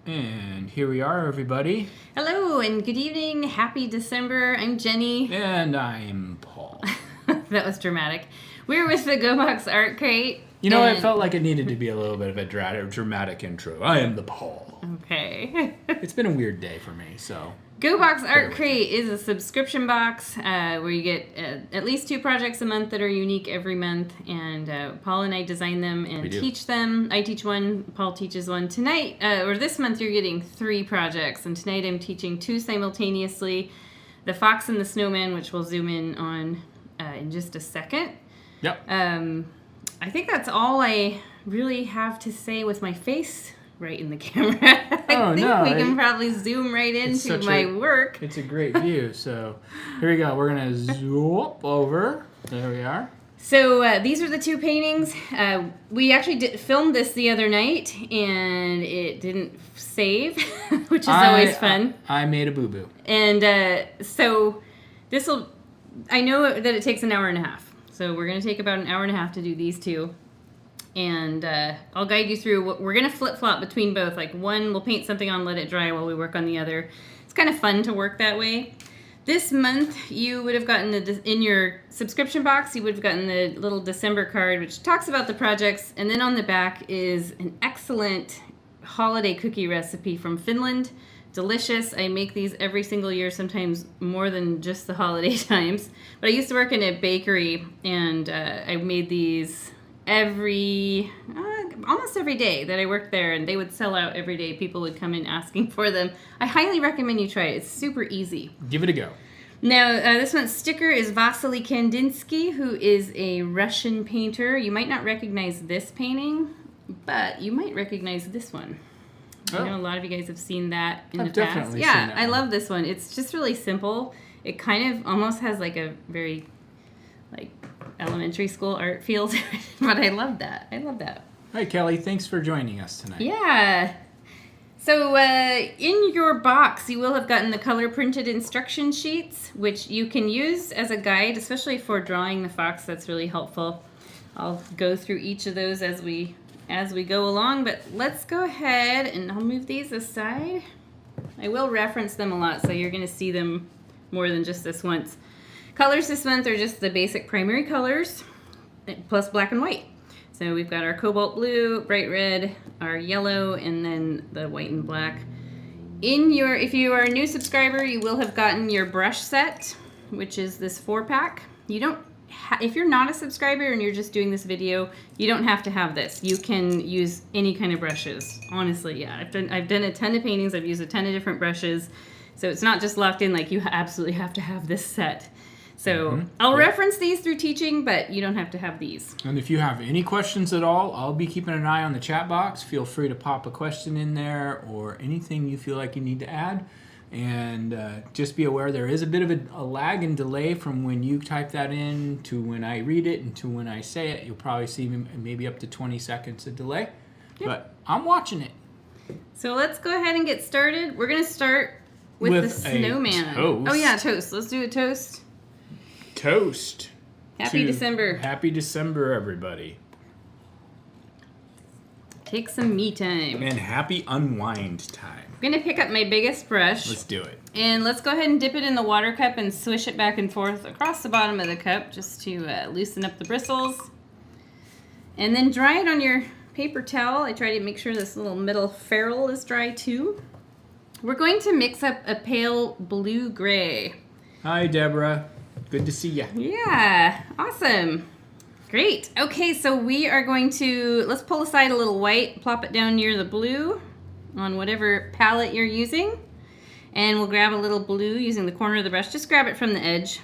And here we are, everybody. Hello and good evening. Happy December. I'm Jenny. And I'm Paul. That was dramatic. We're with the Go Box Art Crate. You know, it felt like it needed to be a little bit of a dramatic intro. I am the Paul. Okay. It's been a weird day for me, so... Go Box Art Crate is a subscription box where you get at least 2 projects a month that are unique every month. And Paul and I design them and teach them. I teach one, Paul teaches one. Tonight, or this month, you're getting 3 projects. And tonight I'm teaching 2 simultaneously. The Fox and the Snowman, which we'll zoom in on in just a second. Yep. I think that's all I really have to say with my face right in the camera. I think we can probably zoom right into my work. It's a great view. So here we go. We're going to zoom over. There we are. So these are the 2 paintings. We actually filmed this the other night, and it didn't save, which is always fun. I made a boo-boo. And so this will... I know that it takes an hour and a half. So we're going to take about an hour and a half to do these 2. And I'll guide you through what we're going to flip-flop between both. Like one, we'll paint something on, let it dry while we work on the other. It's kind of fun to work that way. This month, you would have gotten, in your subscription box, you would have gotten the little December card, which talks about the projects. And then on the back is an excellent holiday cookie recipe from Finland. Delicious. I make these every single year, sometimes more than just the holiday times. But I used to work in a bakery, and I made these almost every day that I worked there, and they would sell out every day. People would come in asking for them. I highly recommend you try it. It's super easy. Give it a go. Now, this one's sticker is Vasily Kandinsky, who is a Russian painter. You might not recognize this painting, but you might recognize this one. I know a lot of you guys have seen that in the past. Definitely yeah, seen that I love this one. It's just really simple. It kind of almost has like a very elementary school art feel to it, but I love that. I love that. Hi, Kelly. Thanks for joining us tonight. Yeah. So in your box, you will have gotten the color printed instruction sheets, which you can use as a guide, especially for drawing the fox. That's really helpful. I'll go through each of those as we go along, but let's go ahead and I'll move these aside. I will reference them a lot, so you're going to see them more than just this once. Colors this month are just the basic primary colors, plus black and white. So we've got our cobalt blue, bright red, our yellow, and then the white and black. If you are a new subscriber, you will have gotten your brush set, which is this 4-pack. If you're not a subscriber and you're just doing this video, you don't have to have this. You can use any kind of brushes. Honestly, yeah. I've done a ton of paintings. I've used a ton of different brushes. So it's not just locked in like you absolutely have to have this set. So I'll reference these through teaching, but you don't have to have these. And if you have any questions at all, I'll be keeping an eye on the chat box. Feel free to pop a question in there or anything you feel like you need to add. And just be aware there is a bit of a lag and delay from when you type that in to when I read it and to when I say it. You'll probably see maybe up to 20 seconds of delay. Yep. But I'm watching it. So let's go ahead and get started. We're going to start with the snowman. Toast. Oh yeah, toast. Let's do a toast. Toast. Happy December. Happy December, everybody. Take some me time. And happy unwind time. I'm going to pick up my biggest brush. Let's do it. And let's go ahead and dip it in the water cup and swish it back and forth across the bottom of the cup just to loosen up the bristles. And then dry it on your paper towel. I try to make sure this little middle ferrule is dry too. We're going to mix up a pale blue-gray. Hi, Deborah. Good to see you. Yeah, awesome. Great. Okay, so we are going to, let's pull aside a little white, plop it down near the blue on whatever palette you're using. And we'll grab a little blue using the corner of the brush. Just grab it from the edge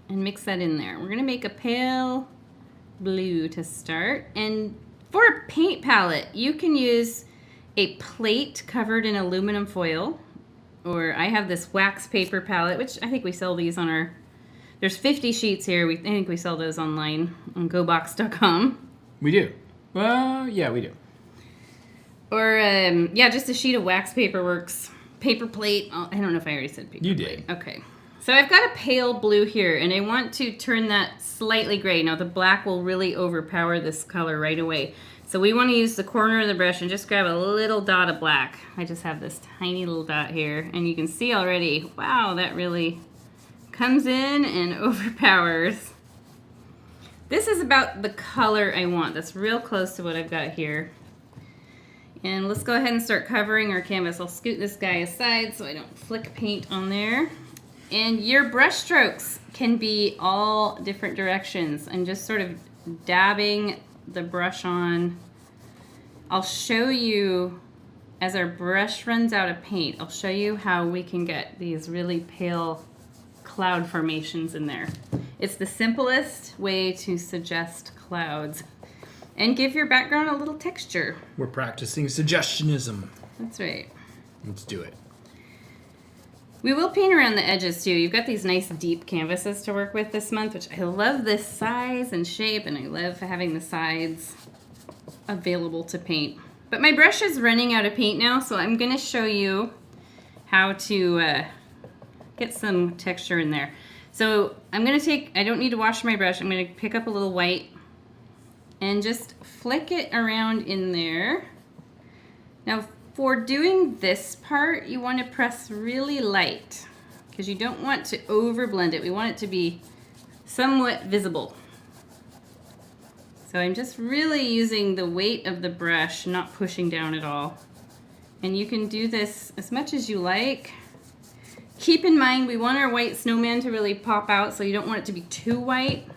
and mix that in there. We're going to make a pale blue to start. And for a paint palette, you can use a plate covered in aluminum foil. Or I have this wax paper palette, which I think we sell these on our... There's 50 sheets here. I think we sell those online on gobox.com. We do. Well, yeah, we do. Or, yeah, just a sheet of wax paper works. Paper plate. Oh, I don't know if I already said paper plate. You did. Okay. So I've got a pale blue here, and I want to turn that slightly gray. Now the black will really overpower this color right away. So we want to use the corner of the brush and just grab a little dot of black. I just have this tiny little dot here, and you can see already, wow, that really comes in and overpowers. This is about the color I want. That's real close to what I've got here. And let's go ahead and start covering our canvas. I'll scoot this guy aside so I don't flick paint on there. And your brush strokes can be all different directions. I'm just sort of dabbing the brush on. I'll show you as our brush runs out of paint, I'll show you how we can get these really pale cloud formations in there. It's the simplest way to suggest clouds and give your background a little texture. We're practicing suggestionism. That's right. Let's do it. We will paint around the edges too. You've got these nice deep canvases to work with this month, which I love this size and shape, and I love having the sides available to paint. But my brush is running out of paint now, so I'm going to show you how to get some texture in there. So I'm going to take, I don't need to wash my brush, I'm going to pick up a little white and just flick it around in there. Now for doing this part, you want to press really light because you don't want to overblend it. We want it to be somewhat visible. So I'm just really using the weight of the brush, not pushing down at all. And you can do this as much as you like. Keep in mind, we want our white snowman to really pop out, so you don't want it to be too white.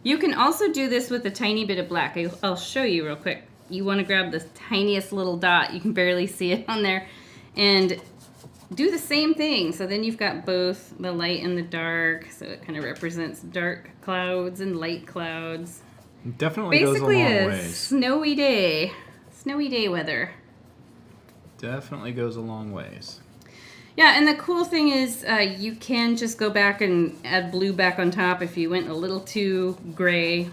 You can also do this with a tiny bit of black. I'll show you real quick. You want to grab the tiniest little dot. You can barely see it on there. And do the same thing. So then you've got both the light and the dark. So it kind of represents dark clouds and light clouds. It definitely basically goes a long a ways. snowy day. Snowy day weather. Definitely goes a long ways. Yeah, and the cool thing is you can just go back and add blue back on top if you went a little too gray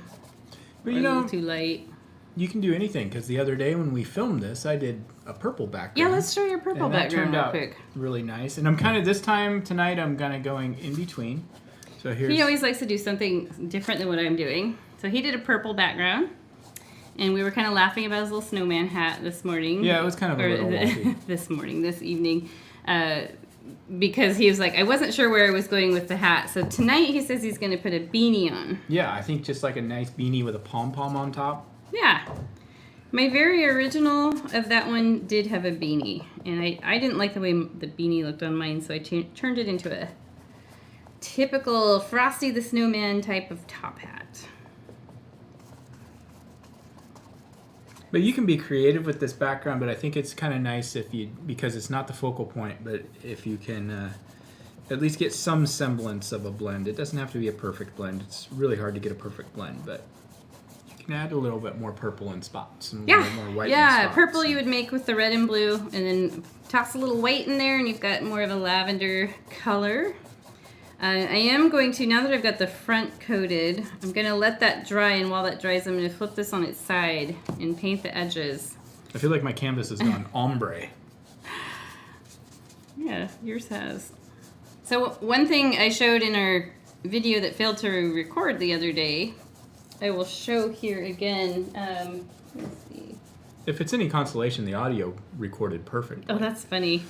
But or you a know, little too light. you can do anything, because the other day when we filmed this, I did a purple background. Yeah, let's show your purple and that background turned real out quick. really nice. And I'm kind of, this time tonight, I'm kind of going in between. So here's... He always likes to do something different than what I'm doing. So he did a purple background. And we were kind of laughing about his little snowman hat this morning. Yeah, it was kind of a little wonky. this evening. Because he was like, I wasn't sure where I was going with the hat. So tonight he says he's going to put a beanie on. Yeah, I think just like a nice beanie with a pom-pom on top. Yeah. My very original of that one did have a beanie. And I didn't like the way the beanie looked on mine, so I turned it into a typical Frosty the Snowman type of top hat. But you can be creative with this background, but I think it's kind of nice if you, because it's not the focal point, but if you can at least get some semblance of a blend. It doesn't have to be a perfect blend. It's really hard to get a perfect blend, but you can add a little bit more purple in spots and a little more white in spots. Purple you would make with the red and blue, and then toss a little white in there, and you've got more of a lavender color. I am going to, now that I've got the front coated, I'm going to let that dry, and while that dries, I'm going to flip this on its side and paint the edges. I feel like my canvas has gone ombre. Yeah, yours has. So one thing I showed in our video that failed to record the other day, I will show here again. Let's see. If it's any consolation, the audio recorded perfectly. Oh, that's funny.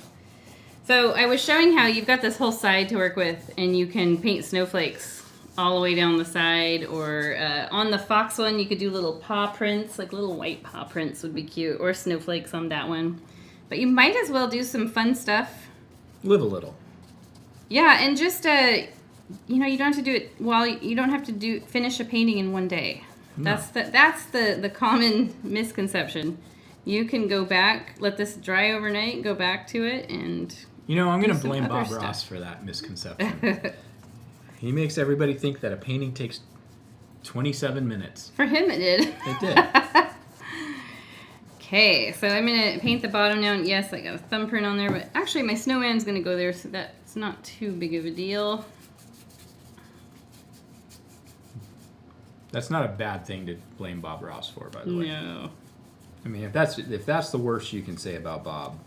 So I was showing how you've got this whole side to work with, and you can paint snowflakes all the way down the side, or on the fox one you could do little paw prints, like little white paw prints would be cute, or snowflakes on that one. But you might as well do some fun stuff. Live a little. Yeah, and just you know, you don't have to do it while you don't have to finish a painting in one day. No. That's the common misconception. You can go back, let this dry overnight, go back to it, and You know, I'm going to some blame other Bob stuff. Ross for that misconception. He makes everybody think that a painting takes 27 minutes. For him it did. It did. Okay, so I'm going to paint the bottom now. And yes, I got a thumbprint on there, but actually my snowman's going to go there, so that's not too big of a deal. That's not a bad thing to blame Bob Ross for, by the way. No. I mean, if that's the worst you can say about Bob.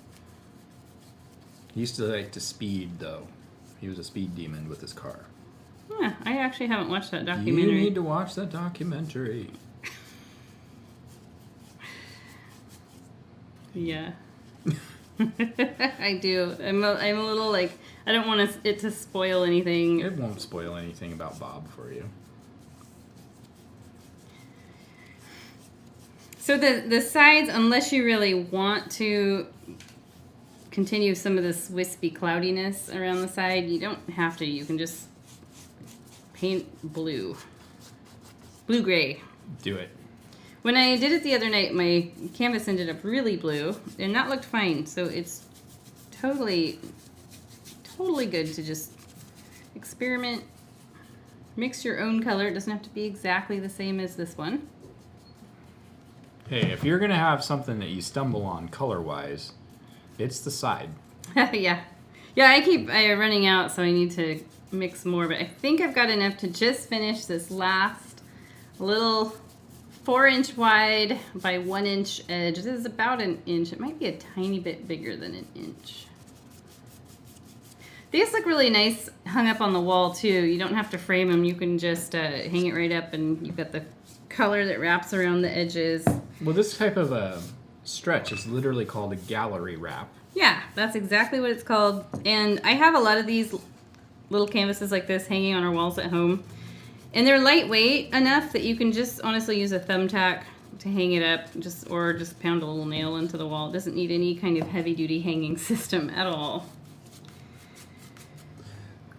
He used to like to speed, though. He was a speed demon with his car. Yeah, I actually haven't watched that documentary. You need to watch that documentary. Yeah. I do. I'm a little like, I don't want it to spoil anything. It won't spoil anything about Bob for you. So the sides, unless you really want to continue some of this wispy cloudiness around the side, you don't have to. You can just paint blue. Blue-gray. Do it. When I did it the other night, my canvas ended up really blue, and that looked fine. So it's totally good to just experiment, mix your own color. It doesn't have to be exactly the same as this one. Hey, if you're going to have something that you stumble on color-wise, it's the side. Yeah. Yeah, I keep running out, so I need to mix more. But I think I've got enough to just finish this last little 4-inch wide by 1-inch edge. This is about an inch. It might be a tiny bit bigger than an inch. These look really nice hung up on the wall, too. You don't have to frame them. You can just hang it right up, and you've got the color that wraps around the edges. Well, this type of a stretch is literally called a gallery wrap. Yeah, that's exactly what it's called. And I have a lot of these little canvases like this hanging on our walls at home. And they're lightweight enough that you can just honestly use a thumbtack to hang it up, or just pound a little nail into the wall. It doesn't need any kind of heavy-duty hanging system at all.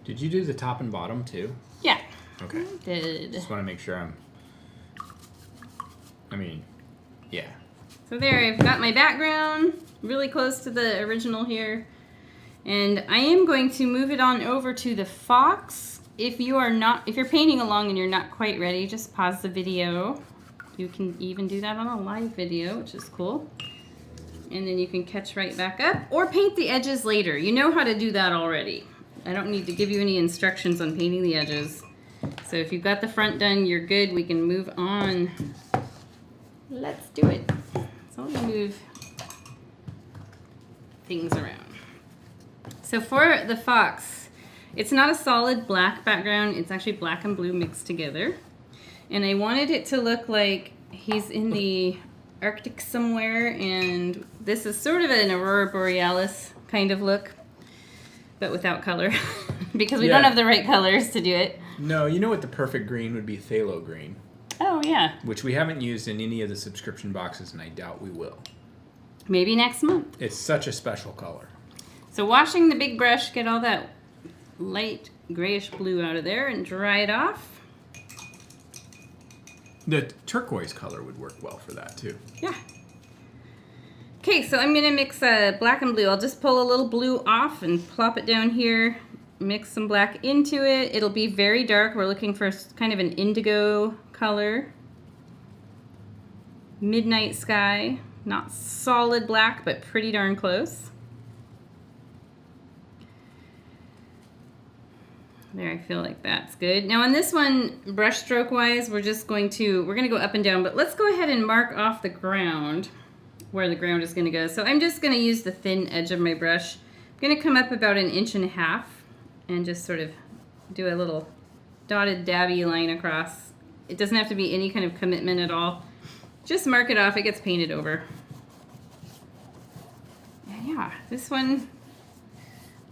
Did you do the top and bottom, too? Yeah. Okay. I did. Just want to make sure yeah. So there, I've got my background really close to the original here. And I am going to move it on over to the fox. If you're painting along and you're not quite ready, just pause the video. You can even do that on a live video, which is cool. And then you can catch right back up or paint the edges later. You know how to do that already. I don't need to give you any instructions on painting the edges. So if you've got the front done, you're good. We can move on. Let's do it. So let me move things around. So for the fox, it's not a solid black background. It's actually black and blue mixed together. And I wanted it to look like he's in the Arctic somewhere, and this is sort of an Aurora Borealis kind of look, but without color, because we don't have the right colors to do it. No, you know what the perfect green would be? Phthalo green. Oh, yeah. Which we haven't used in any of the subscription boxes, and I doubt we will. Maybe next month. It's such a special color. So washing the big brush, get all that light grayish blue out of there and dry it off. The turquoise color would work well for that, too. Yeah. Okay, so I'm going to mix black and blue. I'll just pull a little blue off and plop it down here. Mix some black into it. It'll be very dark. We're looking for kind of an indigo color. Midnight sky. Not solid black, but pretty darn close. There, I feel like that's good. Now on this one, brush stroke wise, we're going to go up and down, but let's go ahead and mark off the ground, where the ground is going to go. So I'm just going to use the thin edge of my brush. I'm going to come up about 1.5 inches and just sort of do a little dotted dabby line across. It doesn't have to be any kind of commitment at all. Just mark it off. It gets painted over. And yeah, this one,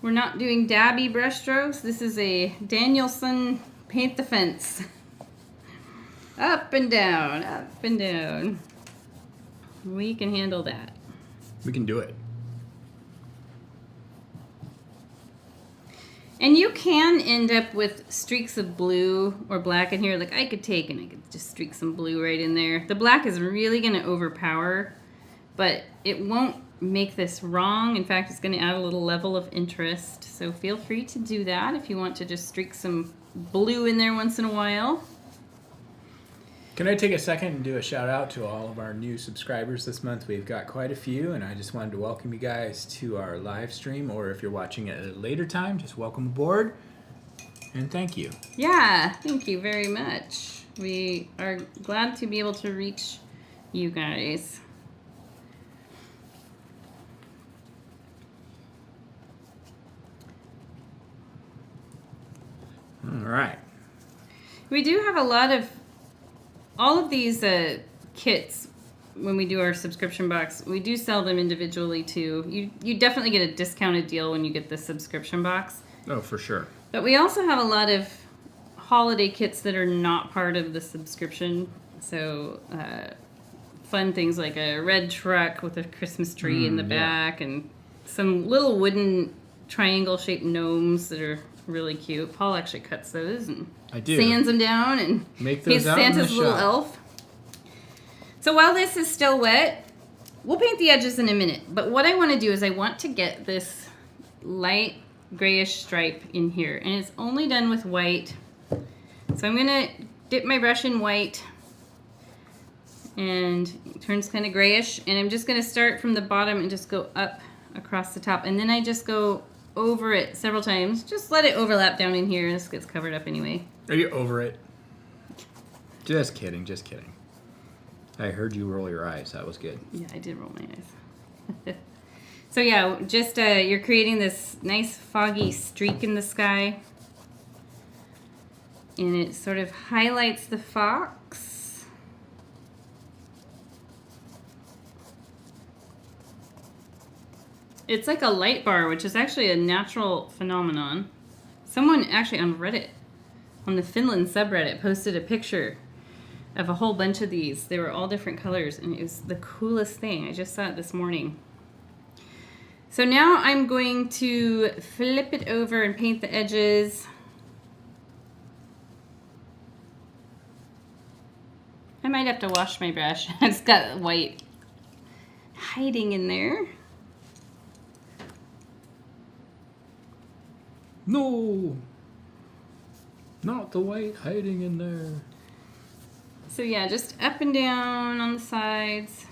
we're not doing dabby brush strokes. This is a Danielson paint the fence. Up and down, up and down. We can handle that. We can do it. And you can end up with streaks of blue or black in here. Like I could take and I could just streak some blue right in there. The black is really going to overpower, but it won't make this wrong. In fact, it's going to add a little level of interest. So feel free to do that if you want to just streak some blue in there once in a while. Can I take a second and do a shout out to all of our new subscribers this month? We've got quite a few, and I just wanted to welcome you guys to our live stream, or if you're watching it at a later time, just welcome aboard and thank you. Yeah, thank you very much. We are glad to be able to reach you guys. right. We do have a lot of, all of these kits, when we do our subscription box, we do sell them individually too. You definitely get a discounted deal when you get the subscription box. Oh, for sure. But we also have a lot of holiday kits that are not part of the subscription. So fun things like a red truck with a Christmas tree in the back, and some little wooden triangle-shaped gnomes that are really cute. Paul actually cuts those and sands them down, and make those he's out in the Santa's little shop. elf. So while this is still wet, we'll paint the edges in a minute. But what I want to do is I want to get this light grayish stripe in here, and it's only done with white. So I'm gonna dip my brush in white, and it turns kind of grayish, and I'm just gonna start from the bottom and just go up across the top, and then I just go over it several times. Just let it overlap down in here. This gets covered up anyway. Are you over it? Just kidding, just kidding. I heard you roll your eyes. That was good. Yeah, I did roll my eyes. So yeah, just you're creating this nice foggy streak in the sky, and it sort of highlights the fox. It's like a light bar, which is actually a natural phenomenon. Someone actually on Reddit, on the Finland subreddit, posted a picture of a whole bunch of these. They were all different colors, and it was the coolest thing. I just saw it this morning. So now I'm going to flip it over and paint the edges. I might have to wash my brush. It's got white hiding in there. No! Not the white hiding in there. So yeah, just up and down on the sides.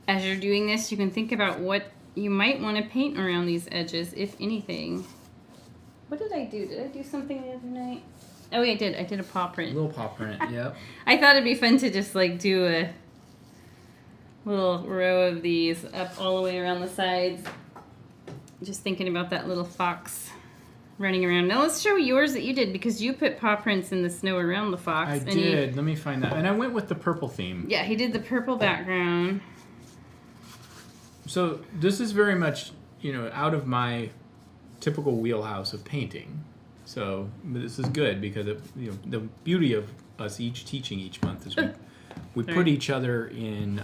As you're doing this, you can think about what you might want to paint around these edges, if anything. What did I do? Did I do something the other night? Oh yeah, I did. I did a paw print. A little paw print, yep. I thought it'd be fun to just like do a little row of these up all the way around the sides. Just thinking about that little fox running around. Now let's show yours that you did, because you put paw prints in the snow around the fox. I did. Let me find that. And I went with the purple theme. Yeah, he did the purple background. So this is very much, out of my typical wheelhouse of painting. So this is good because the beauty of us each teaching each month is we put each other in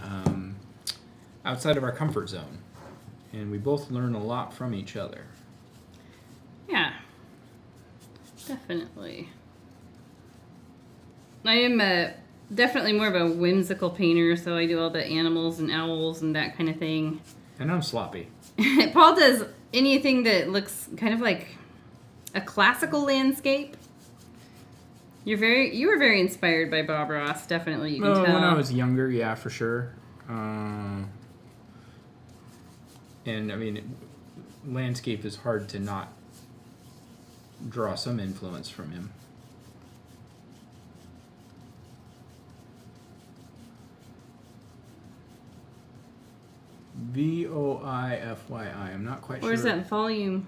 outside of our comfort zone, and we both learn a lot from each other. Yeah, definitely. I am definitely more of a whimsical painter, so I do all the animals and owls and that kind of thing. And I'm sloppy. Paul does anything that looks kind of like a classical landscape. You were very inspired by Bob Ross, definitely. You can tell. When I was younger, yeah, for sure. And I mean, landscape is hard to not draw some influence from him. Voifyi. I'm not quite sure. Where's that volume?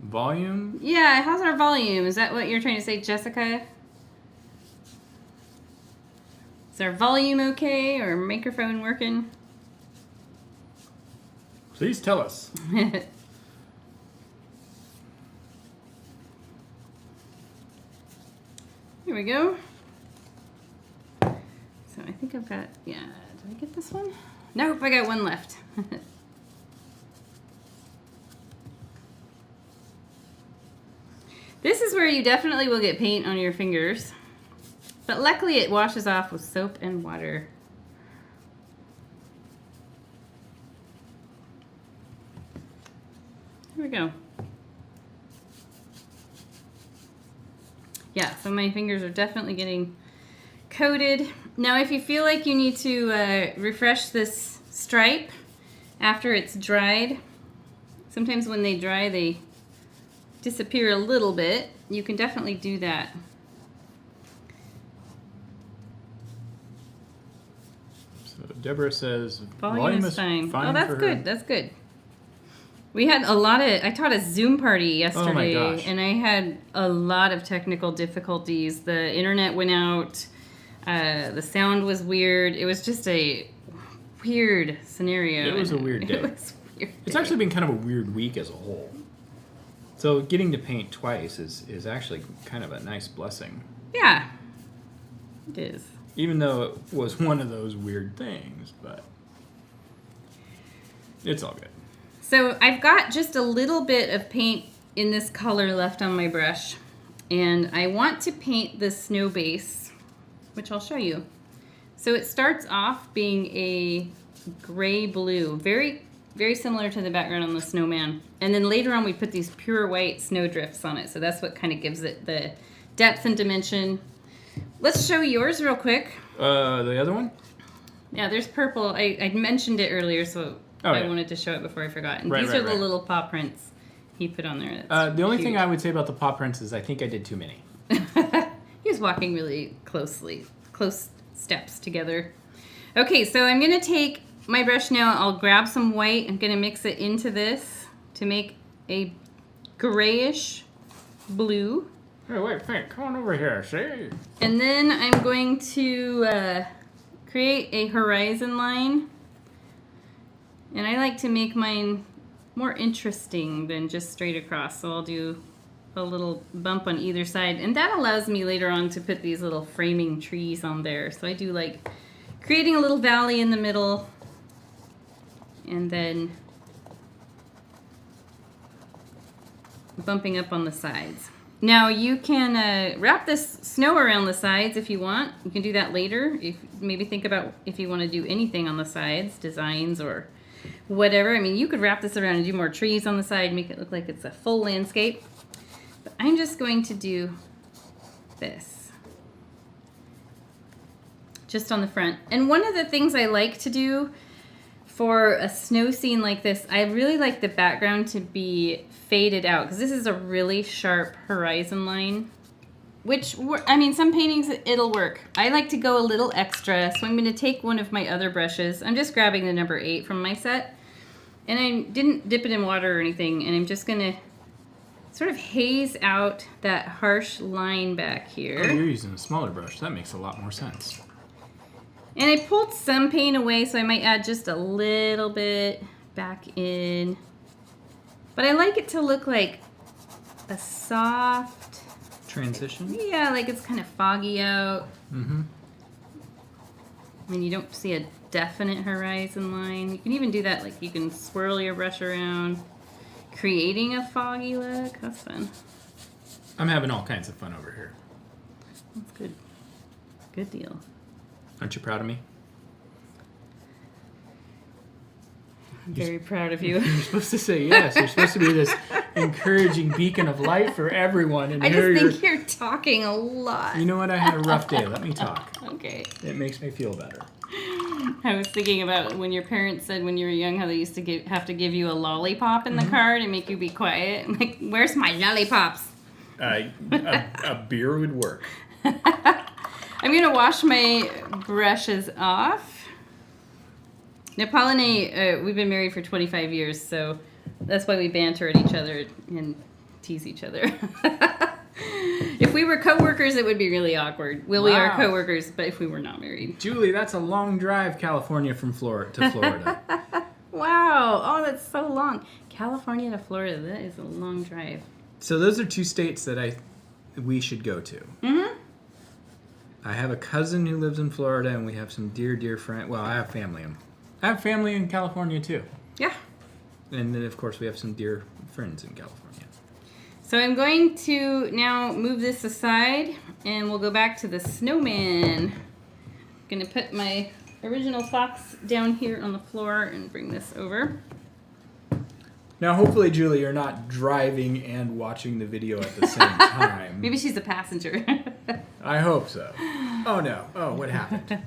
Volume? Yeah, how's our volume? Is that what you're trying to say, Jessica? Is our volume okay, or microphone working? Please tell us. Here we go. So I think I've got, did I get this one? Nope, I got one left. This is where you definitely will get paint on your fingers, but luckily it washes off with soap and water. Here we go. Yeah, so my fingers are definitely getting coated. Now if you feel like you need to refresh this stripe after it's dried, sometimes when they dry they disappear a little bit. You can definitely do that. So Deborah says volume is fine. Oh, that's good. That's good. We had I taught a Zoom party yesterday, gosh. and I had a lot of technical difficulties. The internet went out, the sound was weird. It was just a weird scenario. It was a weird day. It was weird. It's actually been kind of a weird week as a whole. So getting to paint twice is actually kind of a nice blessing. Yeah, it is. Even though it was one of those weird things, but it's all good. So I've got just a little bit of paint in this color left on my brush, and I want to paint the snow base, which I'll show you. So it starts off being a gray blue, very, very similar to the background on the Snowman. And then later on we put these pure white snow drifts on it, so that's what kind of gives it the depth and dimension. Let's show yours real quick. The other one? Yeah, there's purple. I mentioned it earlier, so I wanted to show it before I forgot. And these are the little paw prints he put on there. The only thing I would say about the paw prints is I think I did too many. He was walking really close steps together. Okay, so I'm going to take my brush now. I'll grab some white. I'm going to mix it into this to make a grayish blue. Hey, wait, come on over here, see? And then I'm going to create a horizon line. And I like to make mine more interesting than just straight across. So I'll do a little bump on either side. And that allows me later on to put these little framing trees on there. So I do like creating a little valley in the middle. And then bumping up on the sides. Now you can wrap this snow around the sides if you want. You can do that later. Maybe think about if you want to do anything on the sides, designs or whatever. I mean, you could wrap this around and do more trees on the side, make it look like it's a full landscape. But I'm just going to do this. Just on the front. And one of the things I like to do for a snow scene like this, I really like the background to be faded out because this is a really sharp horizon line, which, I mean, some paintings it'll work. I like to go a little extra, so I'm going to take one of my other brushes. I'm just grabbing the number 8 from my set, and I didn't dip it in water or anything, and I'm just going to sort of haze out that harsh line back here. Oh, you're using a smaller brush. That makes a lot more sense. And I pulled some paint away, so I might add just a little bit back in. But I like it to look like a soft transition? Yeah, like it's kind of foggy out. Mm-hmm. I mean, you don't see a definite horizon line. You can even do that, like you can swirl your brush around, creating a foggy look. That's fun. I'm having all kinds of fun over here. That's good. Good deal. Aren't you proud of me? I'm very proud of you. You're supposed to say yes. You're supposed to be this encouraging beacon of light for everyone. And I just think you're talking a lot. You know what? I had a rough day. Let me talk. Okay. It makes me feel better. I was thinking about when your parents said when you were young how they used to have to give you a lollipop in the car to make you be quiet. I'm like, where's my lollipops? A beer would work. I'm going to wash my brushes off. Now, Paul and I, we've been married for 25 years, so that's why we banter at each other and tease each other. If we were co-workers, it would be really awkward. We are co-workers, but if we were not married. Julie, that's a long drive, California to Florida. Wow. Oh, that's so long. California to Florida, that is a long drive. So those are two states that we should go to. Mm-hmm. I have a cousin who lives in Florida, and we have some dear friends. Well, I have family in California, too. Yeah. And then, of course, we have some dear friends in California. So I'm going to now move this aside, and we'll go back to the Snowman. I'm going to put my original fox down here on the floor and bring this over. Now, hopefully, Julie, you're not driving and watching the video at the same time. Maybe she's a passenger. I hope so. Oh, no. Oh, what happened?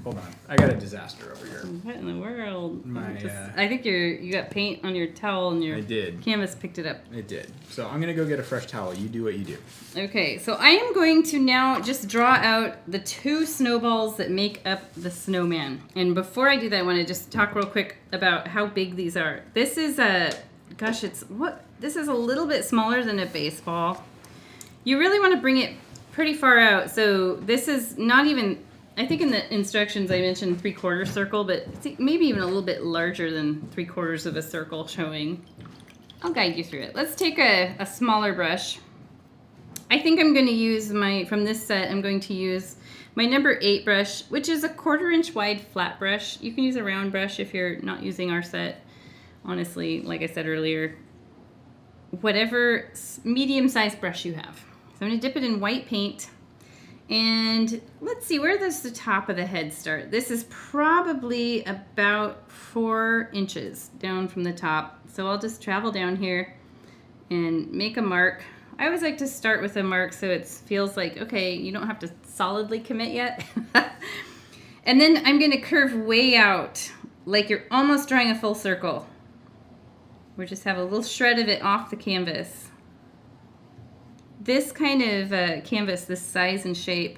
Hold on. I got a disaster over here. What in the world? My, I think you got paint on your towel and your I did. canvas picked it up. It did. So I'm going to go get a fresh towel. You do what you do. Okay, so I am going to now just draw out the 2 snowballs that make up the snowman. And before I do that, I want to just talk real quick about how big these are. This is this is a little bit smaller than a baseball. You really want to bring it pretty far out. So this is not even, I think in the instructions I mentioned 3/4 circle, but it's maybe even a little bit larger than 3/4 of a circle showing. I'll guide you through it. Let's take a smaller brush. I think I'm going to use from this set, I'm going to use my number 8 brush, which is a 1/4 inch wide flat brush. You can use a round brush if you're not using our set. Honestly, like I said earlier, whatever medium-sized brush you have. So I'm going to dip it in white paint. And let's see, where does the top of the head start? This is probably about 4 inches down from the top. So I'll just travel down here and make a mark. I always like to start with a mark so it feels like, okay, you don't have to solidly commit yet. And then I'm going to curve way out, like you're almost drawing a full circle. We just have a little shred of it off the canvas. This kind of canvas, this size and shape,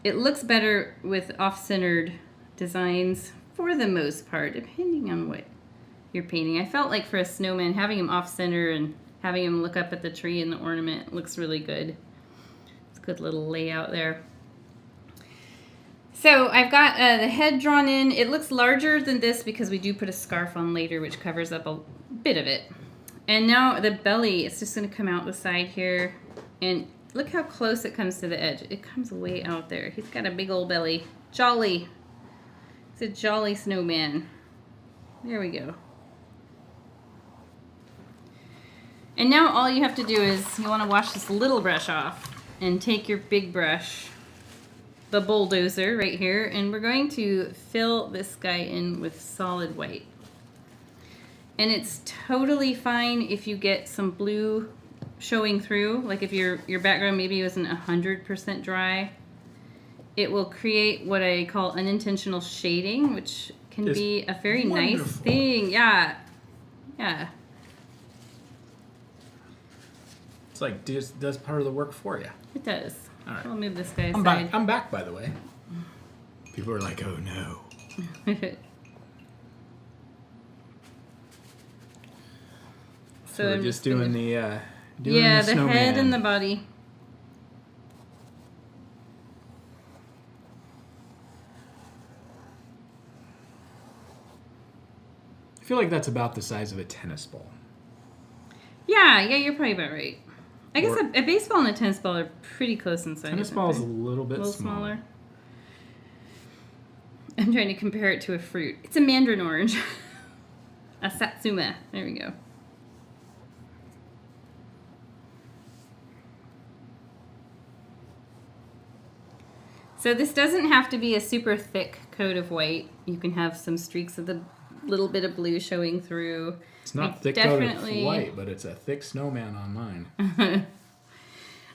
it looks better with off-centered designs for the most part, depending on what you're painting. I felt like for a snowman, having him off-center and having him look up at the tree and the ornament looks really good. It's a good little layout there. So I've got the head drawn in. It looks larger than this because we do put a scarf on later, which covers up a bit of it. And now the belly, it's just going to come out the side here. And look how close it comes to the edge. It comes way out there. He's got a big old belly. Jolly. He's a jolly snowman. There we go. And now all you have to do is you want to wash this little brush off and take your big brush, the bulldozer right here, and we're going to fill this guy in with solid white. And it's totally fine if you get some blue showing through, like if your background maybe wasn't 100% dry. It will create what I call unintentional shading, which can be a very nice thing. Yeah. Yeah. It's like does part of the work for you. It does. All right. I'll move this guy aside. I'm back, by the way. People are like, oh no. So we're just doing the the snowman. head and the body. I feel like that's about the size of a tennis ball. Yeah, you're probably about right. I guess a baseball and a tennis ball are pretty close in size. Tennis ball is a little bit smaller. I'm trying to compare it to a fruit. It's a mandarin orange. A satsuma. There we go. So this doesn't have to be a super thick coat of white. You can have some streaks of the little bit of blue showing through. It's not thick coat of white, but it's a thick snowman on mine.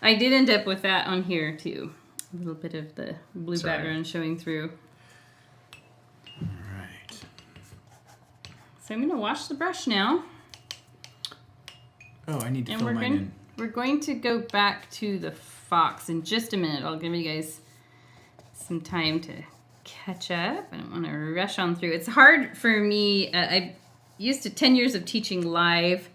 I did end up with that on here too. A little bit of the blue background showing through. All right. So I'm going to wash the brush now. Oh, I need to fill mine in. We're going to go back to the fox in just a minute. I'll give you guys some time to catch up. I don't want to rush on through. It's hard for me. I'm used to 10 years of teaching live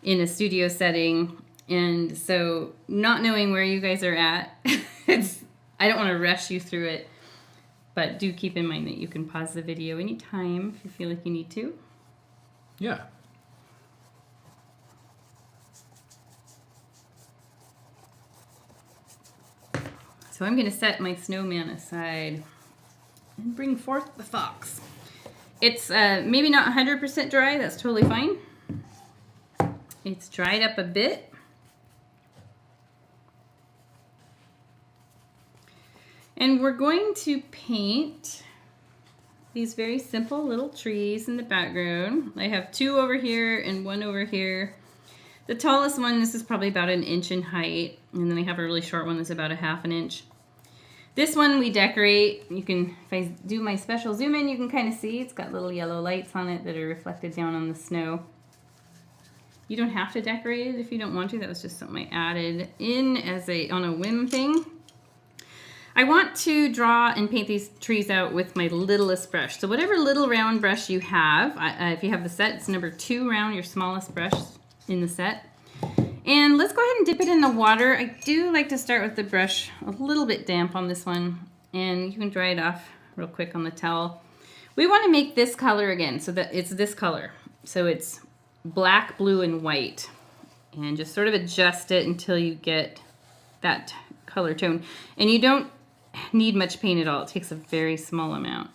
in a studio setting, and so not knowing where you guys are at, I don't want to rush you through it, but do keep in mind that you can pause the video anytime if you feel like you need to. Yeah. So I'm going to set my snowman aside and bring forth the fox. It's maybe not 100% dry. That's totally fine. It's dried up a bit. And we're going to paint these very simple little trees in the background. I have 2 over here and 1 over here. The tallest one, this is probably about 1 inch in height. And then I have a really short one that's about 1/2 inch. This one we decorate. You can, if I do my special zoom in, you can kind of see it's got little yellow lights on it that are reflected down on the snow. You don't have to decorate it if you don't want to. That was just something I added in as on a whim thing. I want to draw and paint these trees out with my littlest brush. So whatever little round brush you have, if you have the set, it's number 2 round, your smallest brush in the set. And let's go ahead and dip it in the water. I do like to start with the brush a little bit damp on this one, and you can dry it off real quick on the towel. We want to make this color again, so that it's this color. So it's black, blue, and white. And just sort of adjust it until you get that color tone. And you don't need much paint at all. It takes a very small amount.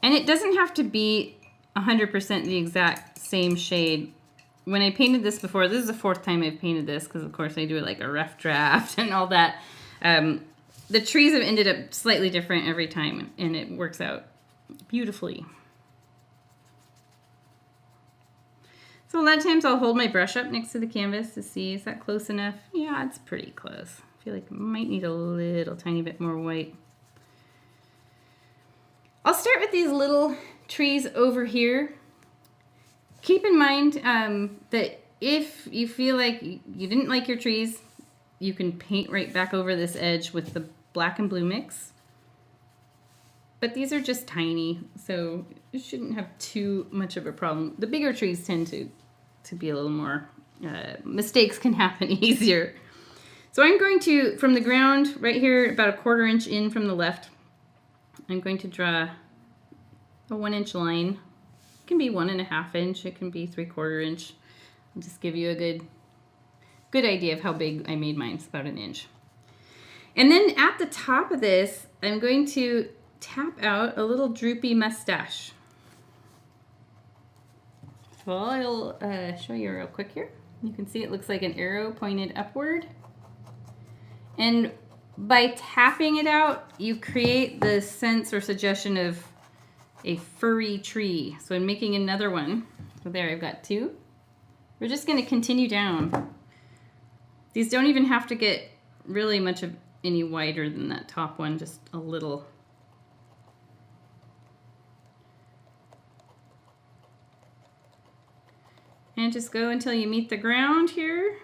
And it doesn't have to be 100% the exact same shade. When I painted this before, this is the 4th time I've painted this, because of course I do it like a rough draft and all that. The trees have ended up slightly different every time, and it works out beautifully. So a lot of times I'll hold my brush up next to the canvas to see, is that close enough? Yeah, it's pretty close. I feel like it might need a little tiny bit more white. I'll start with these little trees over here. Keep in mind that if you feel like you didn't like your trees, you can paint right back over this edge with the black and blue mix. But these are just tiny, so it shouldn't have too much of a problem. The bigger trees tend to be a little more, mistakes can happen easier. So I'm going to, from the ground right here, about a 1/4 inch in from the left, I'm going to draw a 1-inch line. It can be 1.5 inch, it can be 3/4 inch. I'll just give you a good idea of how big I made mine. It's about 1 inch. And then at the top of this, I'm going to tap out a little droopy mustache. Well, I'll show you real quick here. You can see it looks like an arrow pointed upward. And by tapping it out, you create the sense or suggestion of a furry tree. So I'm making another one. So there, I've got 2. We're just going to continue down. These don't even have to get really much of any wider than that top one, just a little. And just go until you meet the ground here.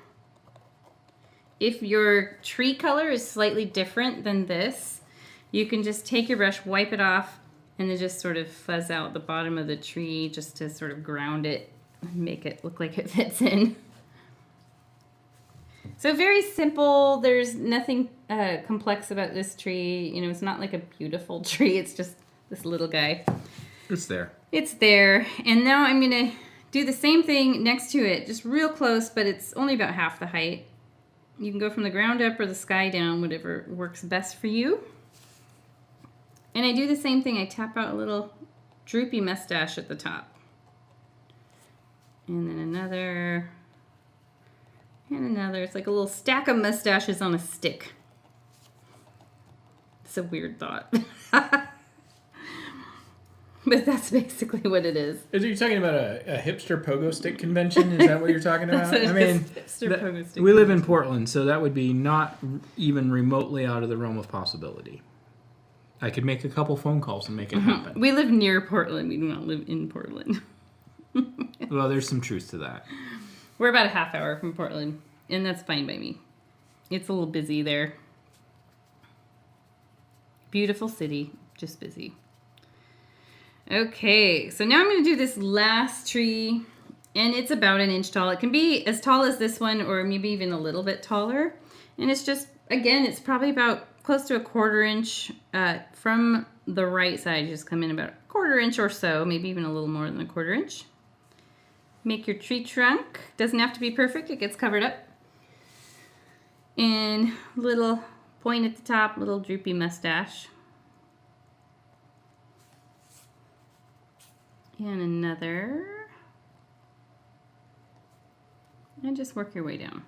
If your tree color is slightly different than this, you can just take your brush, wipe it off, and then just sort of fuzz out the bottom of the tree just to sort of ground it and make it look like it fits in. So very simple. There's nothing complex about this tree. You know, it's not like a beautiful tree. It's just this little guy. It's there. It's there. And now I'm going to do the same thing next to it, just real close, but it's only about half the height. You can go from the ground up or the sky down, whatever works best for you. And I do the same thing. I tap out a little droopy mustache at the top. And then another. And another. It's like a little stack of mustaches on a stick. It's a weird thought. But that's basically what it is. Are you talking about a hipster pogo stick convention? Is that what you're talking about? I mean, pogo stick we live in Portland, so that would be not even remotely out of the realm of possibility. I could make a couple phone calls and make it happen. We live near Portland. We do not live in Portland. Well, there's some truth to that. We're about a half hour from Portland, and that's fine by me. It's a little busy there. Beautiful city, just busy. Okay, so now I'm going to do this last tree, and it's about 1 inch tall. It can be as tall as this one, or maybe even a little bit taller. And it's just, again, it's probably about close to a 1/4 inch from the right side. Just come in about a 1/4 inch or so, maybe even a little more than a 1/4 inch. Make your tree trunk. Doesn't have to be perfect, it gets covered up. And little point at the top, little droopy mustache. And another. And just work your way down.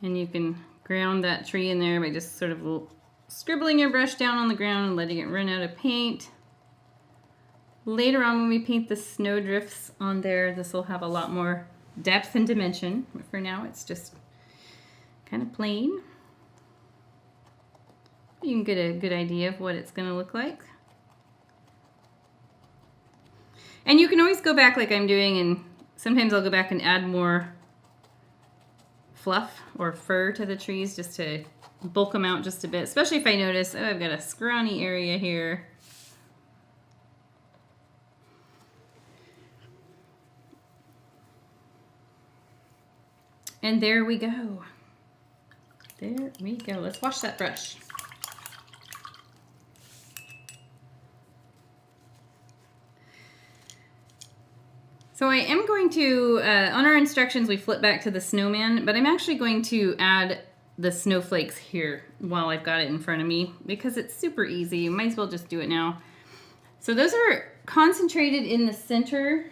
And you can ground that tree in there by just sort of scribbling your brush down on the ground and letting it run out of paint. Later on when we paint the snow drifts on there, this will have a lot more depth and dimension. But for now, it's just kind of plain. You can get a good idea of what it's going to look like. And you can always go back like I'm doing, and sometimes I'll go back and add more fluff or fur to the trees just to bulk them out just a bit, especially if I notice, oh, I've got a scrawny area here. And there we go. There we go. Let's wash that brush. So I am going to, on our instructions, we flip back to the snowman, but I'm actually going to add the snowflakes here while I've got it in front of me because it's super easy. You might as well just do it now. So those are concentrated in the center.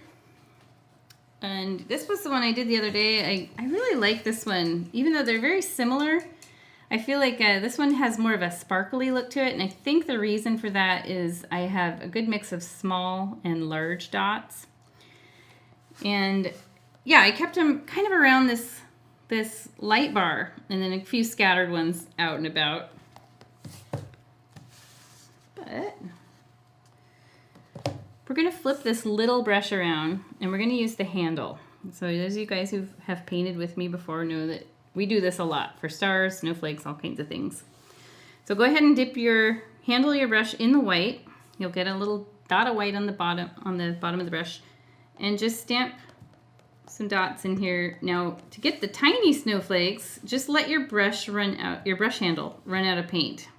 And this was the one I did the other day. I really like this one. Even though they're very similar, I feel like this one has more of a sparkly look to it. And I think the reason for that is I have a good mix of small and large dots. And yeah, I kept them kind of around this light bar and then a few scattered ones out and about. But we're going to flip this little brush around and we're going to use the handle. So those of you guys who have painted with me before know that we do this a lot for stars, snowflakes, all kinds of things. So go ahead and dip your handle of your brush in the white. You'll get a little dot of white on the bottom of the brush. And just stamp some dots in here. Now, to get the tiny snowflakes, just let your brush handle run out of paint.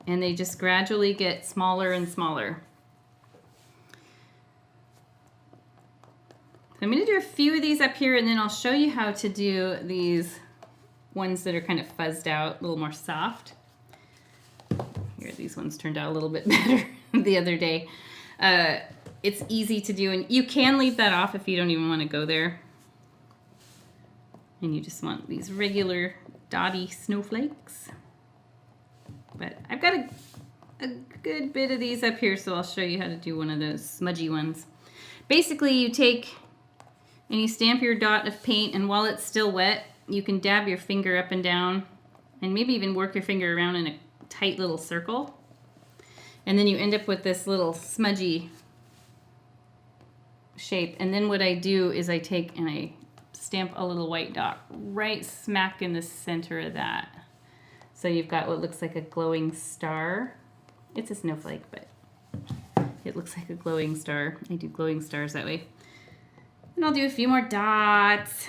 And they just gradually get smaller and smaller. So I'm going to do a few of these up here, and then I'll show you how to do these ones that are kind of fuzzed out, a little more soft. Here, these ones turned out a little bit better the other day. It's easy to do, and you can leave that off if you don't even want to go there. And you just want these regular dotty snowflakes. But I've got a good bit of these up here, so I'll show you how to do one of those smudgy ones. Basically, you take and you stamp your dot of paint, and while it's still wet, you can dab your finger up and down, and maybe even work your finger around in a tight little circle. And then you end up with this little smudgy shape. And then what I do is I take and I stamp a little white dot right smack in the center of that. So you've got what looks like a glowing star. It's a snowflake, but it looks like a glowing star. I do glowing stars that way. And I'll do a few more dots.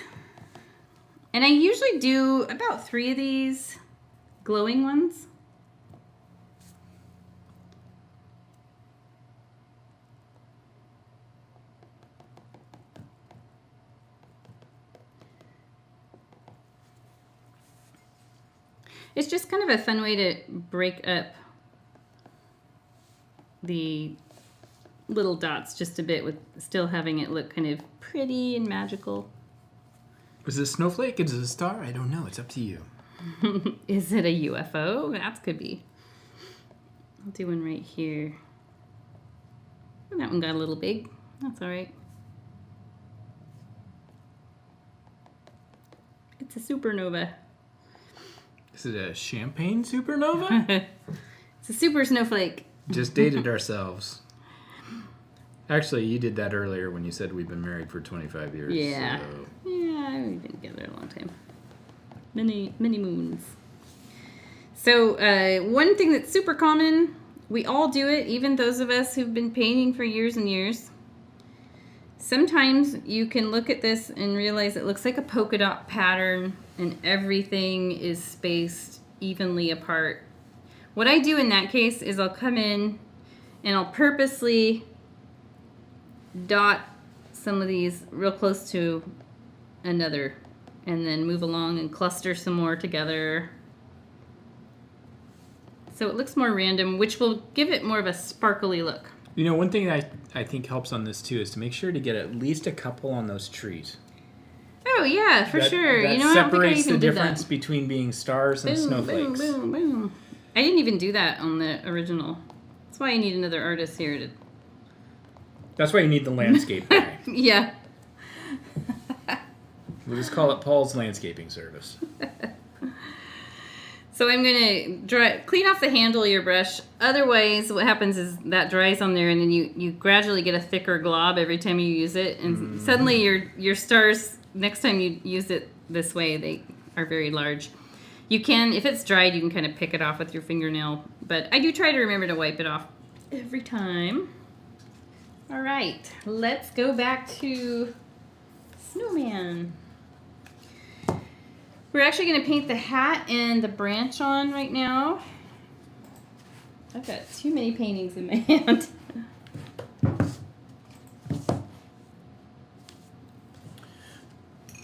And I usually do about 3 of these glowing ones. It's just kind of a fun way to break up the little dots just a bit with still having it look kind of pretty and magical. Is it a snowflake? Is it a star? I don't know. It's up to you. Is it a UFO? That could be. I'll do one right here. Oh, that one got a little big. That's all right. It's a supernova. Is it a champagne supernova? It's a super snowflake. Just dated ourselves. Actually, you did that earlier when you said we've been married for 25 years. Yeah. So. Yeah, we've been together a long time. Many moons. So one thing that's super common, we all do it, even those of us who've been painting for years and years. Sometimes you can look at this and realize it looks like a polka dot pattern and everything is spaced evenly apart. What I do in that case is I'll come in and I'll purposely dot some of these real close to another and then move along and cluster some more together. So it looks more random, which will give it more of a sparkly look. You know, one thing I think helps on this too is to make sure to get at least a couple on those trees. Oh, yeah, for sure. That you know, I don't think I separates even the did difference that. between being stars and snowflakes. Boom, boom, boom. I didn't even do that on the original. That's why I need another artist here to... That's why you need the landscape guy. Yeah. We'll just call it Paul's Landscaping Service. So I'm going to clean off the handle of your brush. Otherwise, what happens is that dries on there, and then you gradually get a thicker glob every time you use it. And suddenly your stars, next time you use it this way, they are very large. You can, if it's dried, you can kind of pick it off with your fingernail. But I do try to remember to wipe it off every time. All right, let's go back to Snowman. We're actually going to paint the hat and the branch on right now. I've got too many paintings in my hand.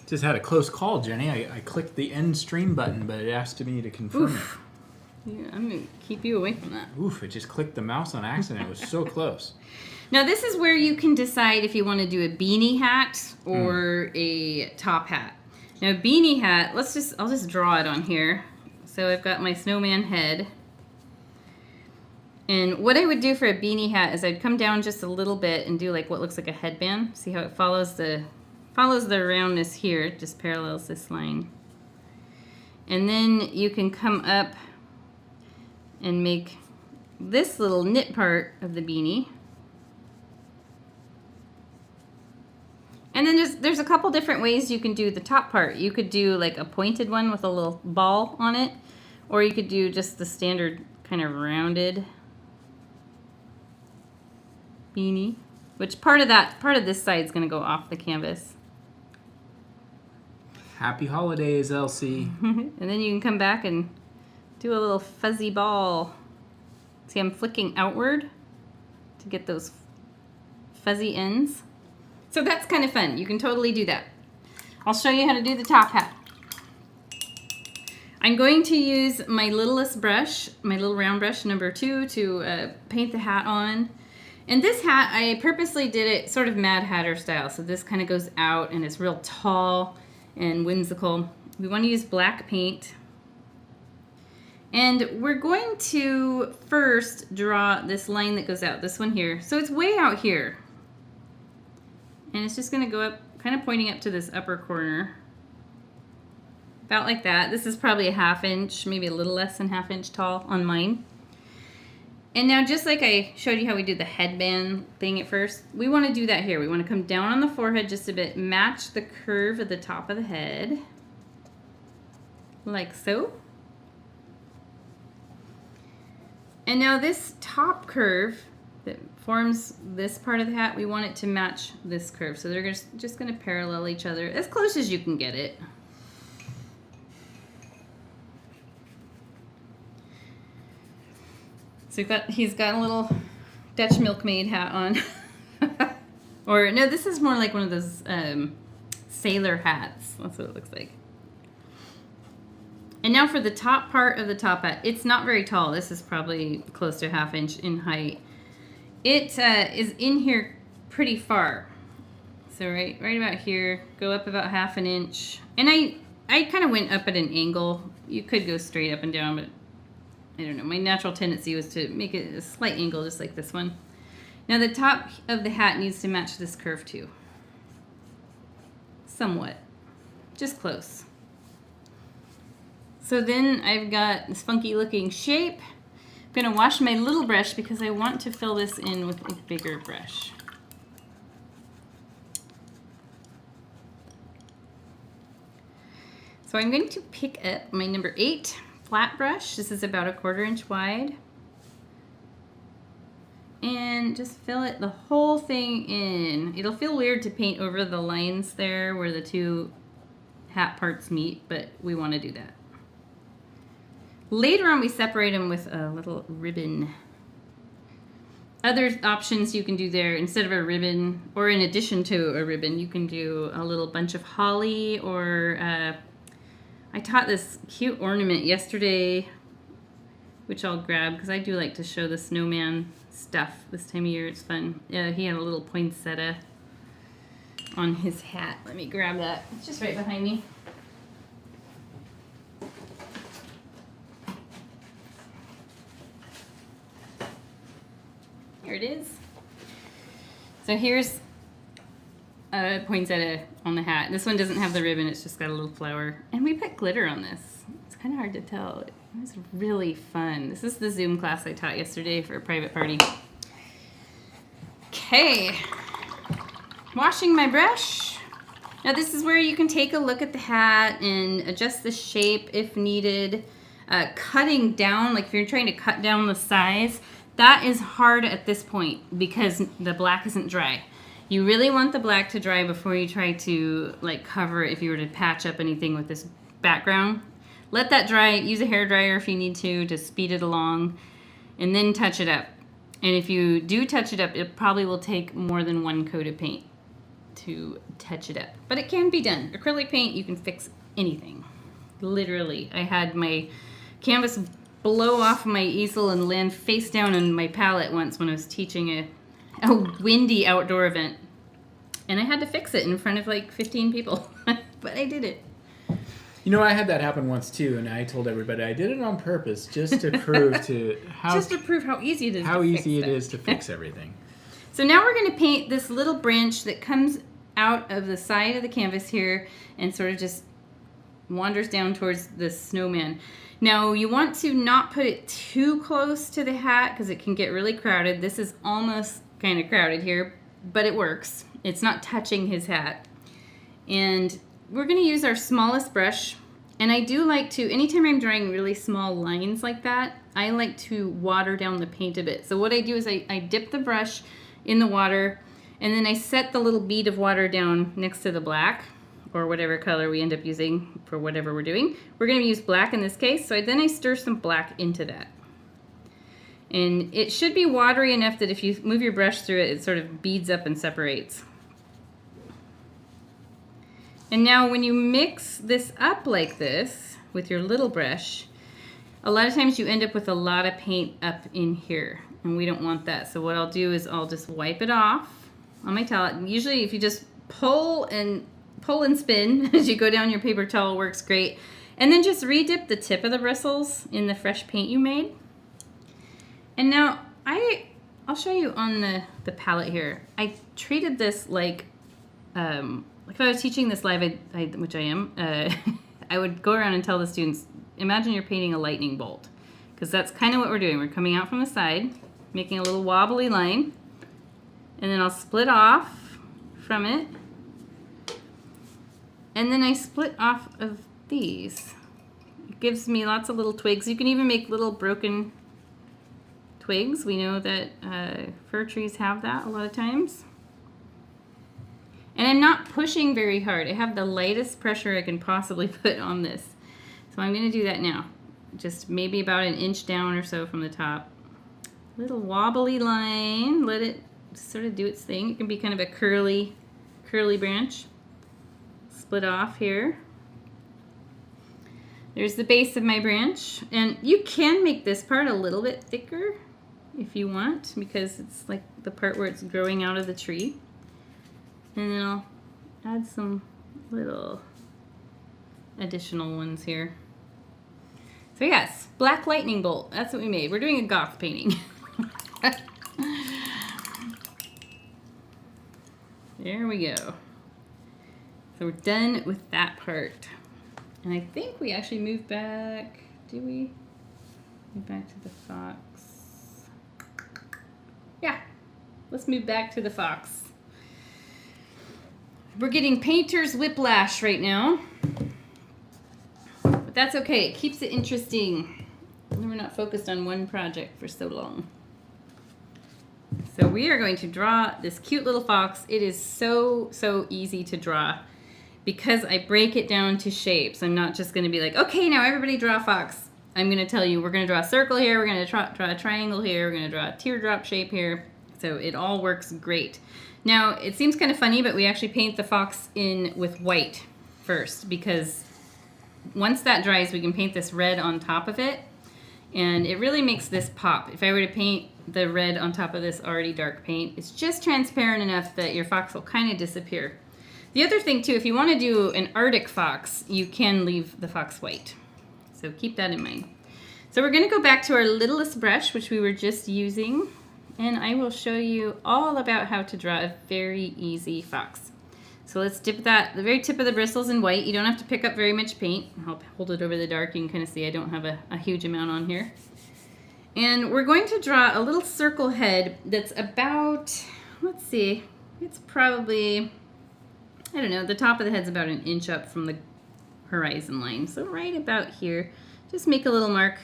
Just had a close call, Jenny. I clicked the end stream button, but it asked me to confirm Oof. Yeah, I'm going to keep you away from that. it. Oof, it just clicked the mouse on accident. It was so close. Now this is where you can decide if you want to do a beanie hat or a top hat. Now beanie hat, I'll just draw it on here. So I've got my snowman head. And what I would do for a beanie hat is I'd come down just a little bit and do like what looks like a headband. See how it follows the roundness here, it just parallels this line. And then you can come up and make this little knit part of the beanie. And then there's a couple different ways you can do the top part. You could do like a pointed one with a little ball on it, or you could do just the standard kind of rounded beanie, which part of this side is going to go off the canvas. Happy holidays, Elsie. And then you can come back and do a little fuzzy ball. See, I'm flicking outward to get those fuzzy ends. So that's kind of fun. You can totally do that. I'll show you how to do the top hat. I'm going to use my littlest brush, my little round brush number 2, to paint the hat on. And this hat, I purposely did it sort of Mad Hatter style. So this kind of goes out and it's real tall and whimsical. We want to use black paint. And we're going to first draw this line that goes out, this one here. So it's way out here. And it's just going to go up, kind of pointing up to this upper corner. About like that. This is probably a 1/2 inch, maybe a little less than 1/2 inch tall on mine. And now just like I showed you how we did the headband thing at first, we want to do that here. We want to come down on the forehead just a bit, match the curve at the top of the head. Like so. And now this top curve that forms this part of the hat, we want it to match this curve. So they're just going to parallel each other as close as you can get it. So he's got a little Dutch milkmaid hat on. Or no, this is more like one of those sailor hats. That's what it looks like. And now for the top part of the top hat. It's not very tall. This is probably close to 1/2 inch in height. It is in here pretty far. So right about here, go up about 1/2 inch. And I kind of went up at an angle. You could go straight up and down, but I don't know. My natural tendency was to make it a slight angle, just like this one. Now the top of the hat needs to match this curve too. Somewhat. Just close. So then I've got this funky looking shape. I'm going to wash my little brush because I want to fill this in with a bigger brush. So I'm going to pick up my number 8 flat brush. This is about 1/4 inch wide. And just fill it the whole thing in. It'll feel weird to paint over the lines there where the two hat parts meet, but we want to do that. Later on, we separate them with a little ribbon. Other options you can do there, instead of a ribbon, or in addition to a ribbon, you can do a little bunch of holly, or I taught this cute ornament yesterday, which I'll grab because I do like to show the snowman stuff this time of year. It's fun. He had a little poinsettia. on his hat. Let me grab that. It's just right behind me. Here it is. So here's a poinsettia on the hat. This one doesn't have the ribbon, it's just got a little flower. And we put glitter on this. It's kind of hard to tell. It was really fun. This is the Zoom class I taught yesterday for a private party. Okay. Washing my brush. Now this is where you can take a look at the hat and adjust the shape if needed. Cutting down, like if you're trying to cut down the size, that is hard at this point because the black isn't dry. You really want the black to dry before you try to like cover it if you were to patch up anything with this background. Let that dry, use a hairdryer if you need to speed it along, and then touch it up. And if you do touch it up, it probably will take more than one coat of paint to touch it up. But it can be done. Acrylic paint, you can fix anything. Literally. I had my canvas blow off my easel and land face down on my palette once when I was teaching a windy outdoor event. And I had to fix it in front of like 15 people. But I did it. You know, I had that happen once too, and I told everybody I did it on purpose just to prove how easy it is to fix everything. So now we're going to paint this little branch that comes out of the side of the canvas here and sort of just wanders down towards the snowman. Now you want to not put it too close to the hat because it can get really crowded. This is almost kind of crowded here, but it works. It's not touching his hat. And we're going to use our smallest brush. And I do like to, anytime I'm drawing really small lines like that, I like to water down the paint a bit. So what I do is I dip the brush in the water, and then I set the little bead of water down next to the black, or whatever color we end up using for whatever we're doing. We're going to use black in this case, so then I stir some black into that. And it should be watery enough that if you move your brush through it, it sort of beads up and separates. And now when you mix this up like this with your little brush, a lot of times you end up with a lot of paint up in here, and we don't want that. So what I'll do is I'll just wipe it off on my towel. Usually if you just pull and spin as you go down your paper towel, works great. And then just re-dip the tip of the bristles in the fresh paint you made. And now I'll show you on the palette here. I treated this like if I was teaching this live, which I am, I would go around and tell the students, imagine you're painting a lightning bolt. Because that's kind of what we're doing. We're coming out from the side, making a little wobbly line, and then I'll split off from it. And then I split off of these. It gives me lots of little twigs. You can even make little broken twigs. We know that fir trees have that a lot of times. And I'm not pushing very hard. I have the lightest pressure I can possibly put on this. So I'm going to do that now. Just maybe about an inch down or so from the top. Little wobbly line. Let it sort of do its thing. It can be kind of a curly branch. Split off here. There's the base of my branch. And you can make this part a little bit thicker if you want, because it's like the part where it's growing out of the tree. And then I'll add some little additional ones here. So yes, black lightning bolt. That's what we made. We're doing a goth painting. There we go. So we're done with that part. And I think we actually moved back. Do we? Move back to the fox. Yeah, let's move back to the fox. We're getting painter's whiplash right now. But that's okay, it keeps it interesting. We're not focused on one project for so long. So we are going to draw this cute little fox. It is so easy to draw because I break it down to shapes. I'm not just going to be like, okay, now everybody draw a fox. I'm going to tell you, we're going to draw a circle here, we're going to draw a triangle here, we're going to draw a teardrop shape here. So it all works great. Now, it seems kind of funny, but we actually paint the fox in with white first, because once that dries, we can paint this red on top of it, and it really makes this pop. If I were to paint the red on top of this already dark paint, it's just transparent enough that your fox will kind of disappear. The other thing too, if you want to do an Arctic fox, you can leave the fox white. So keep that in mind. So we're going to go back to our littlest brush, which we were just using, and I will show you all about how to draw a very easy fox. So let's dip that, the very tip of the bristles in white. You don't have to pick up very much paint. I'll hold it over the dark. You can kind of see I don't have a huge amount on here. And we're going to draw a little circle head that's about, let's see, it's probably, I don't know, the top of the head's about an inch up from the horizon line. So right about here, just make a little mark.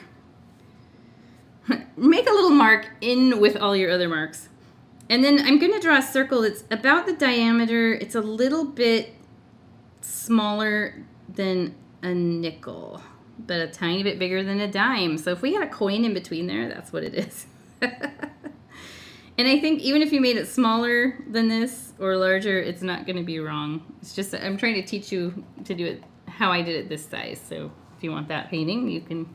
Make a little mark in with all your other marks. And then I'm going to draw a circle that's about the diameter. It's a little bit smaller than a nickel, but a tiny bit bigger than a dime. So if we had a coin in between there, that's what it is. And I think even if you made it smaller than this or larger, it's not going to be wrong. It's just I'm trying to teach you to do it how I did it this size. So if you want that painting, you can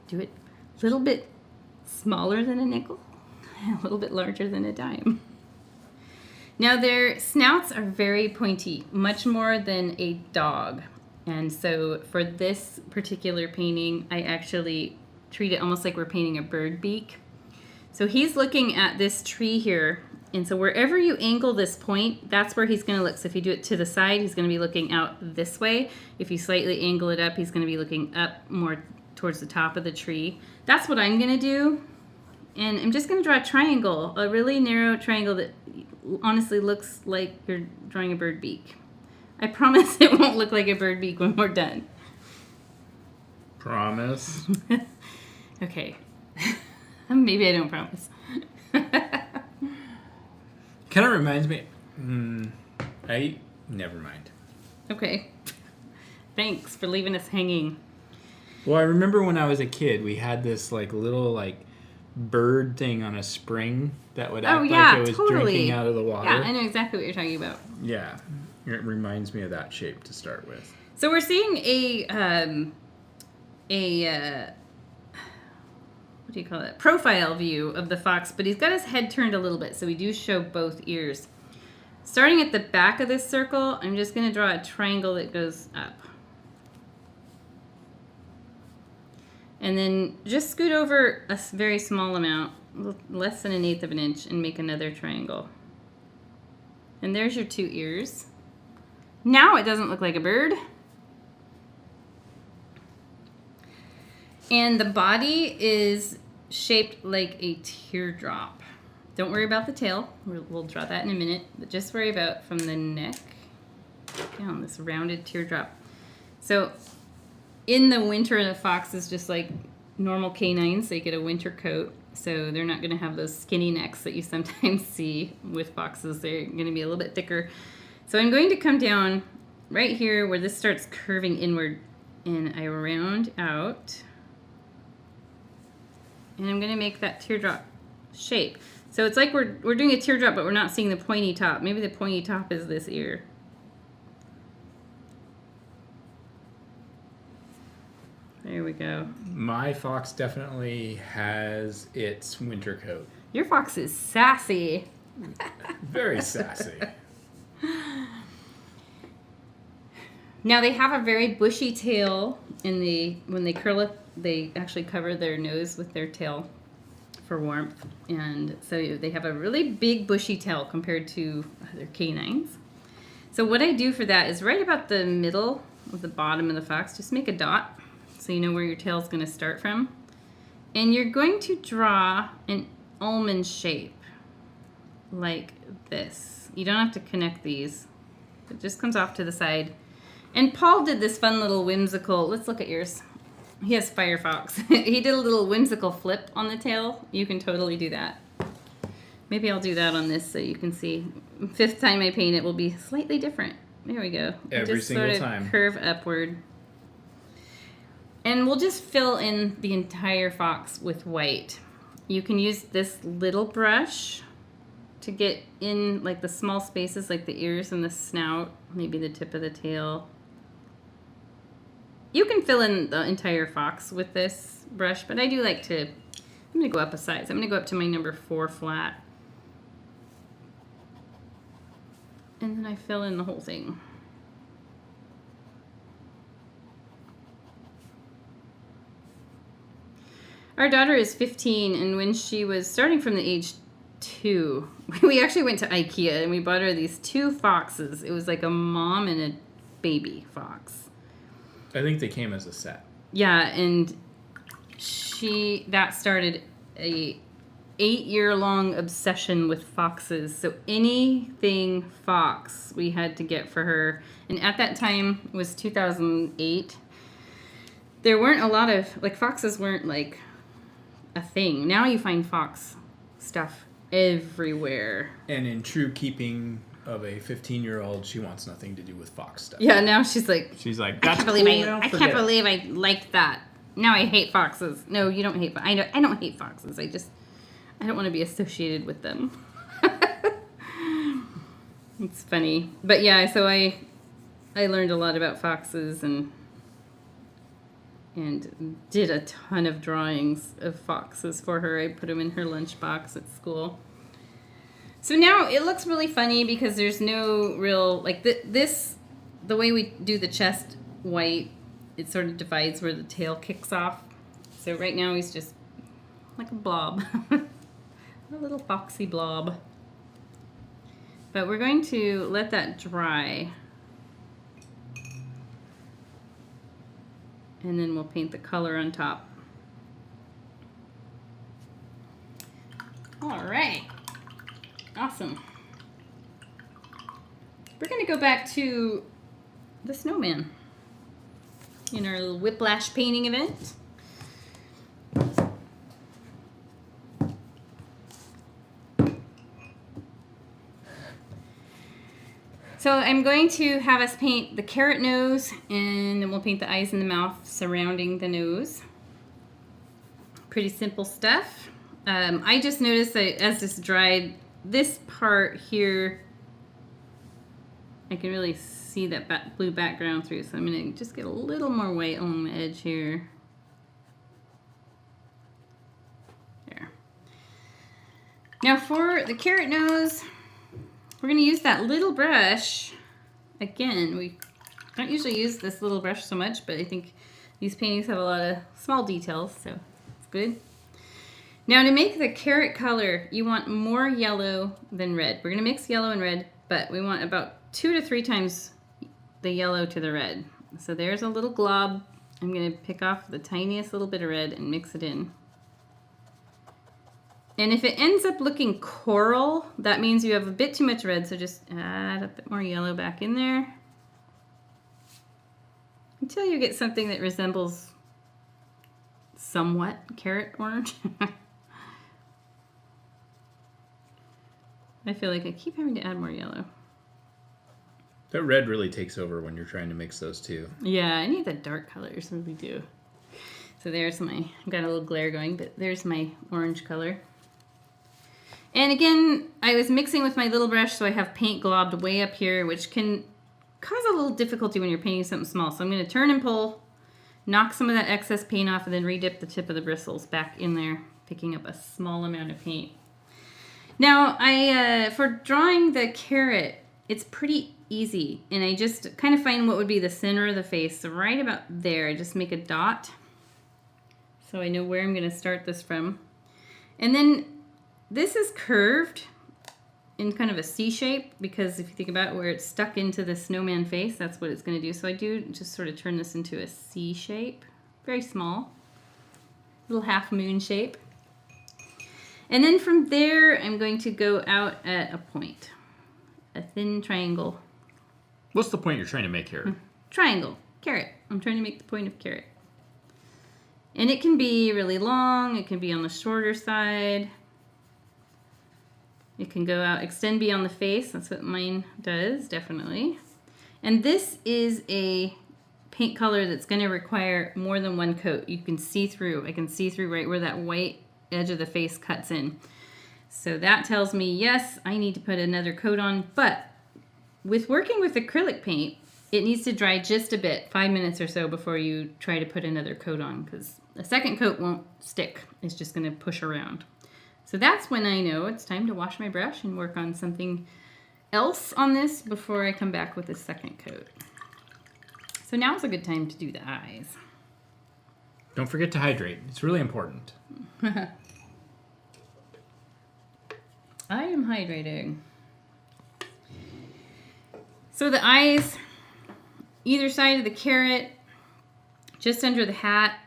do it a little bit smaller than a nickel, a little bit larger than a dime. Now their snouts are very pointy, much more than a dog. And so for this particular painting, I actually treat it almost like we're painting a bird beak. So he's looking at this tree here, and so wherever you angle this point, that's where he's going to look. So if you do it to the side, he's going to be looking out this way. If you slightly angle it up, he's going to be looking up more towards the top of the tree. That's what I'm going to do. And I'm just going to draw a triangle, a really narrow triangle that honestly looks like you're drawing a bird beak. I promise it won't look like a bird beak when we're done. Promise. Okay. Maybe I don't promise. Kind of reminds me. Never mind. Okay. Thanks for leaving us hanging. Well, I remember when I was a kid, we had this like little like bird thing on a spring that would act like it was drinking out of the water. Yeah, I know exactly what you're talking about. Yeah, it reminds me of that shape to start with. So we're seeing a what do you call it? Profile view of the fox, but he's got his head turned a little bit, so we do show both ears. Starting at the back of this circle, I'm just going to draw a triangle that goes up. And then just scoot over a very small amount, less than 1/8 of an inch, and make another triangle. And there's your 2 ears. Now it doesn't look like a bird. And the body is shaped like a teardrop. Don't worry about the tail. We'll draw that in a minute. But just worry about from the neck down, this rounded teardrop. So in the winter, the fox is just like normal canines. They get a winter coat. So they're not going to have those skinny necks that you sometimes see with foxes. They're going to be a little bit thicker. So I'm going to come down right here where this starts curving inward. And I round out. And I'm going to make that teardrop shape. So it's like we're doing a teardrop, but we're not seeing the pointy top. Maybe the pointy top is this ear. There we go. My fox definitely has its winter coat. Your fox is sassy. Very sassy. Now they have a very bushy tail, and when they curl up, they actually cover their nose with their tail for warmth. And so they have a really big bushy tail compared to other canines. So what I do for that is right about the middle of the bottom of the fox, just make a dot so you know where your tail is going to start from. And you're going to draw an almond shape like this. You don't have to connect these. It just comes off to the side. And Paul did this fun little whimsical, let's look at yours. He has Firefox. He did a little whimsical flip on the tail. You can totally do that. Maybe I'll do that on this so you can see. 5th time I paint it will be slightly different. There we go. Every just single sort of time. Curve upward. And we'll just fill in the entire fox with white. You can use this little brush to get in like the small spaces like the ears and the snout, maybe the tip of the tail. You can fill in the entire fox with this brush, but I do like to, I'm going to go up a size. I'm going to go up to my number 4 flat. And then I fill in the whole thing. Our daughter is 15, and when she was starting from the age 2, we actually went to IKEA and we bought her these 2 foxes. It was like a mom and a baby fox. I think they came as a set. Yeah, and that started a 8-year-long obsession with foxes. So anything fox we had to get for her. And at that time, it was 2008. There weren't a lot of, like, foxes weren't like a thing. Now you find fox stuff everywhere. And in true keeping of a 15-year-old, she wants nothing to do with fox stuff. Yeah, now she's like, I can't believe I liked that. Now I hate foxes. No, you don't hate foxes. I don't hate foxes. I don't want to be associated with them. It's funny. But yeah, so I learned a lot about foxes and did a ton of drawings of foxes for her. I put them in her lunchbox at school. So now it looks really funny because there's no real, like the way we do the chest white, it sort of divides where the tail kicks off. So right now he's just like a blob, a little foxy blob. But we're going to let that dry. And then we'll paint the color on top. All right. Awesome. We're going to go back to the snowman in our little whiplash painting event. So I'm going to have us paint the carrot nose, and then we'll paint the eyes and the mouth surrounding the nose. Pretty simple stuff. I just noticed that as this dried, this part here, I can really see that blue background through, so I'm going to just get a little more white along the edge here. There. Now for the carrot nose, we're going to use that little brush. Again, we don't usually use this little brush so much, but I think these paintings have a lot of small details, so it's good. Now to make the carrot color, you want more yellow than red. We're going to mix yellow and red, but we want about 2 to 3 times the yellow to the red. So there's a little glob. I'm going to pick off the tiniest little bit of red and mix it in. And if it ends up looking coral, that means you have a bit too much red, so just add a bit more yellow back in there. Until you get something that resembles somewhat carrot orange. I feel like I keep having to add more yellow. That red really takes over when you're trying to mix those two. Yeah, I need the dark colors, what do we do? So there's I've got a little glare going, but there's my orange color. And again, I was mixing with my little brush, so I have paint globbed way up here, which can cause a little difficulty when you're painting something small. So I'm going to turn and pull, knock some of that excess paint off, and then redip the tip of the bristles back in there, picking up a small amount of paint. Now, for drawing the carrot, it's pretty easy, and I just kind of find what would be the center of the face. So right about there, I just make a dot, so I know where I'm going to start this from. And then this is curved in kind of a C shape, because if you think about where it's stuck into the snowman face, that's what it's going to do. So I do just sort of turn this into a C shape, very small, little half moon shape. And then from there, I'm going to go out at a point, a thin triangle. What's the point you're trying to make here? Triangle, carrot. I'm trying to make the point of carrot. And it can be really long, it can be on the shorter side. It can go out, extend beyond the face. That's what mine does, definitely. And this is a paint color that's going to require more than one coat. You can see through. I can see through right where that white edge of the face cuts in. So that tells me, yes, I need to put another coat on. But with working with acrylic paint, it needs to dry just a bit, 5 minutes or so, before you try to put another coat on, because a second coat won't stick. It's just going to push around. So that's when I know it's time to wash my brush and work on something else on this before I come back with a second coat. So now's a good time to do the eyes. Don't forget to hydrate. It's really important. I am hydrating. So the eyes, either side of the carrot, just under the hat.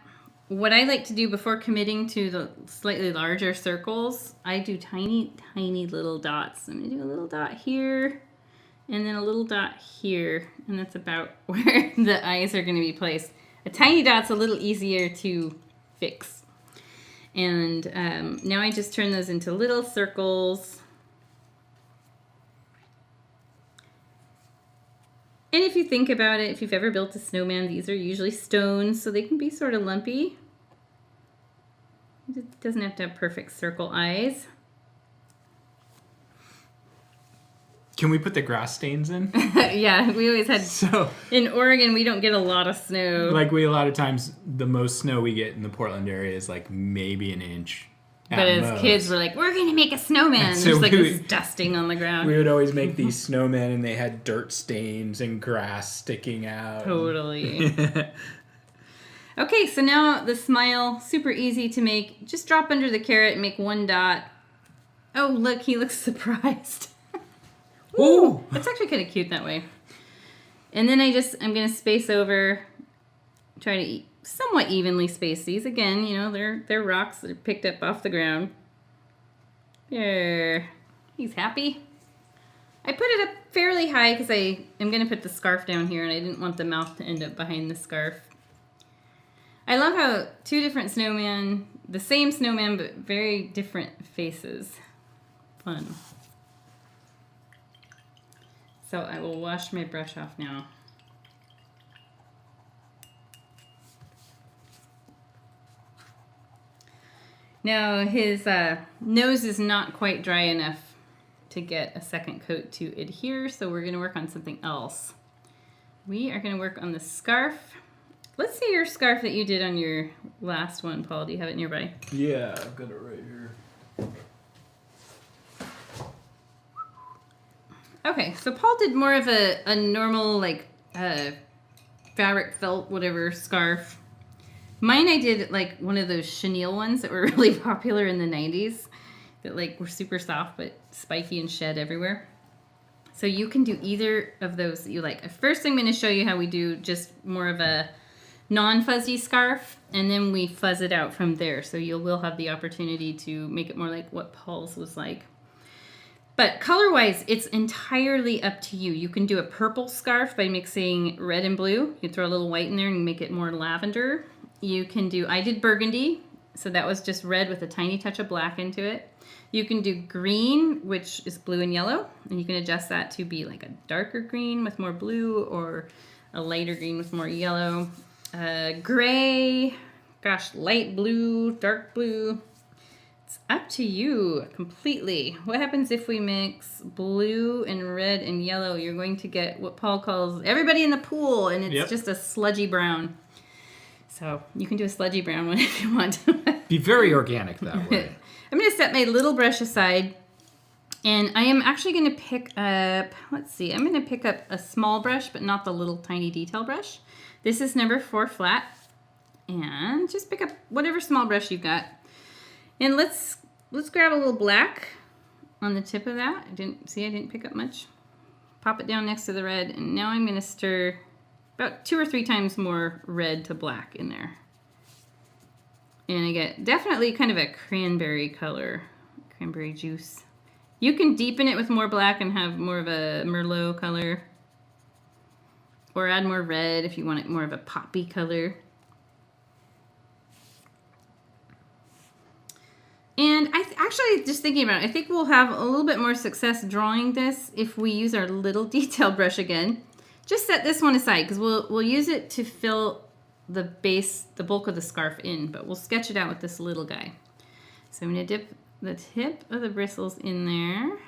What I like to do before committing to the slightly larger circles, I do tiny, tiny little dots. I'm going to do a little dot here, and then a little dot here, and that's about where the eyes are going to be placed. A tiny dot's a little easier to fix. And now I just turn those into little circles. And if you think about it, if you've ever built a snowman, these are usually stones, so they can be sort of lumpy. It doesn't have to have perfect circle eyes. Can we put the grass stains in? Yeah, we always had... So, in Oregon, we don't get a lot of snow. like a lot of times, the most snow we get in the Portland area is like maybe an inch. But as kids, we're like, we're going to make a snowman. So There's like this dusting on the ground. We would always make these snowmen, and they had dirt stains and grass sticking out. Totally. Okay, so now the smile, super easy to make. Just drop under the carrot and make one dot. Oh, look, he looks surprised. Ooh, that's actually kind of cute that way. And then I'm going to space over, try to somewhat evenly space these. Again, you know, they're rocks that are picked up off the ground. There. He's happy. I put it up fairly high because I am going to put the scarf down here, and I didn't want the mouth to end up behind the scarf. I love how two different snowmen, the same snowman, but very different faces. Fun. So I will wash my brush off now. Now his nose is not quite dry enough to get a second coat to adhere, so we're going to work on something else. We are going to work on the scarf. Let's see your scarf that you did on your last one, Paul. Do you have it nearby? Yeah, I've got it right here. Okay, so Paul did more of a normal, like, fabric felt, whatever, scarf. Mine I did, like, one of those chenille ones that were really popular in the 90s. That, like, were super soft but spiky and shed everywhere. So you can do either of those that you like. First, I'm going to show you how we do just more of a non-fuzzy scarf, and then we fuzz it out from there. So you will have the opportunity to make it more like what Paul's was like. But color-wise, it's entirely up to you. You can do a purple scarf by mixing red and blue. You throw a little white in there and make it more lavender. You can do, I did burgundy, so that was just red with a tiny touch of black into it. You can do green, which is blue and yellow, and you can adjust that to be like a darker green with more blue or a lighter green with more yellow. Gray, gosh, light blue, dark blue. It's up to you completely. What happens if we mix blue and red and yellow? You're going to get what Paul calls everybody in the pool, and it's just a sludgy brown. So you can do a sludgy brown one if you want. Be very organic that way. I'm going to set my little brush aside, and I am actually going to pick up, let's see, I'm going to pick up a small brush, but not the little tiny detail brush. This is number 4 flat, and just pick up whatever small brush you've got. And let's grab a little black on the tip of that. I didn't pick up much. Pop it down next to the red, and now I'm going to stir about 2 or 3 times more red to black in there. And I get definitely kind of a cranberry color, cranberry juice. You can deepen it with more black and have more of a Merlot color. Or add more red if you want it more of a poppy color. And actually, just thinking about it, I think we'll have a little bit more success drawing this if we use our little detail brush again. Just set this one aside because we'll use it to fill the base, the bulk of the scarf in, but we'll sketch it out with this little guy. So I'm going to dip the tip of the bristles in there.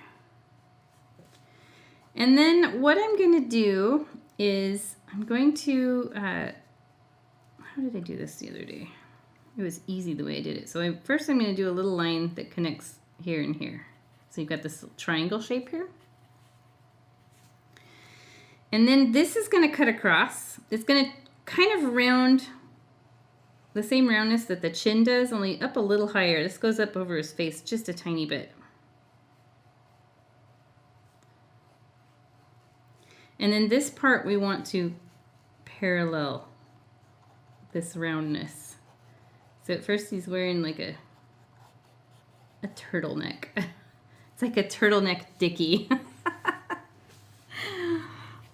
And then what I'm going to do is I'm going to, how did I do this the other day? It was easy the way I did it. So first I'm going to do a little line that connects here and here. So you've got this triangle shape here. And then this is going to cut across. It's going to kind of round the same roundness that the chin does, only up a little higher. This goes up over his face just a tiny bit. And then this part we want to parallel this roundness. So at first he's wearing like a turtleneck. It's like a turtleneck dickie.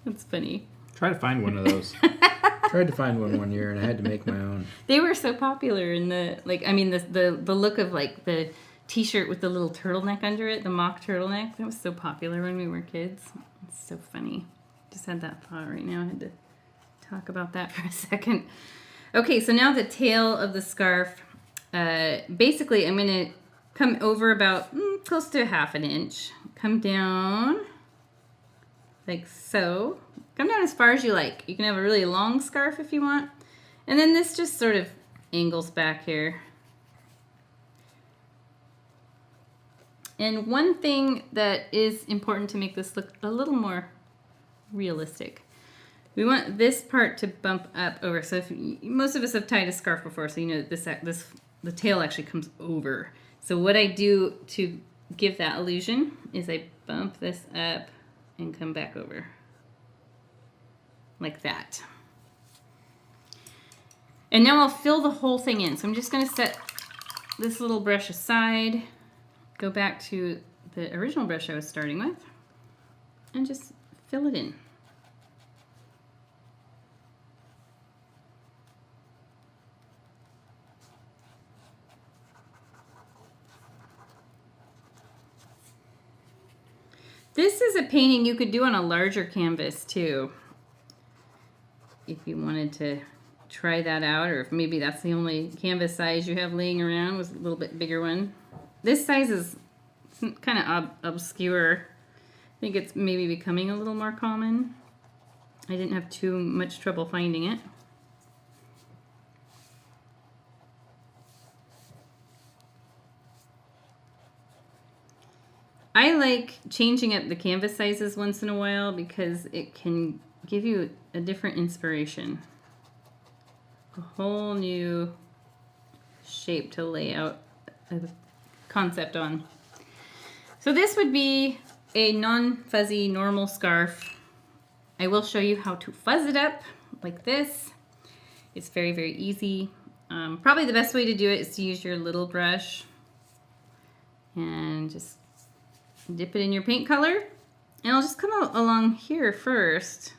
That's funny. Try to find one of those. Tried to find one year and I had to make my own. They were so popular in the the look of like the t-shirt with the little turtleneck under it, the mock turtleneck. That was so popular when we were kids. It's so funny. Just had that thought right now. I had to talk about that for a second. Okay, so now the tail of the scarf. Basically, I'm going to come over about close to 1/2 inch. Come down like so. Come down as far as you like. You can have a really long scarf if you want. And then this just sort of angles back here. And one thing that is important to make this look a little more realistic. We want this part to bump up over. So if most of us have tied a scarf before, so you know that the tail actually comes over. So what I do to give that illusion is I bump this up and come back over. Like that. And now I'll fill the whole thing in. So I'm just going to set this little brush aside, go back to the original brush I was starting with, and just fill it in. This is a painting you could do on a larger canvas too, if you wanted to try that out, or if maybe that's the only canvas size you have laying around, was a little bit bigger one. This size is kind of obscure. I think it's maybe becoming a little more common. I didn't have too much trouble finding it. I like changing up the canvas sizes once in a while because it can give you a different inspiration. A whole new shape to lay out a concept on. So this would be a non-fuzzy normal scarf. I will show you how to fuzz it up like this. It's very, very easy. Probably the best way to do it is to use your little brush and just dip it in your paint color. And I'll just come along here first.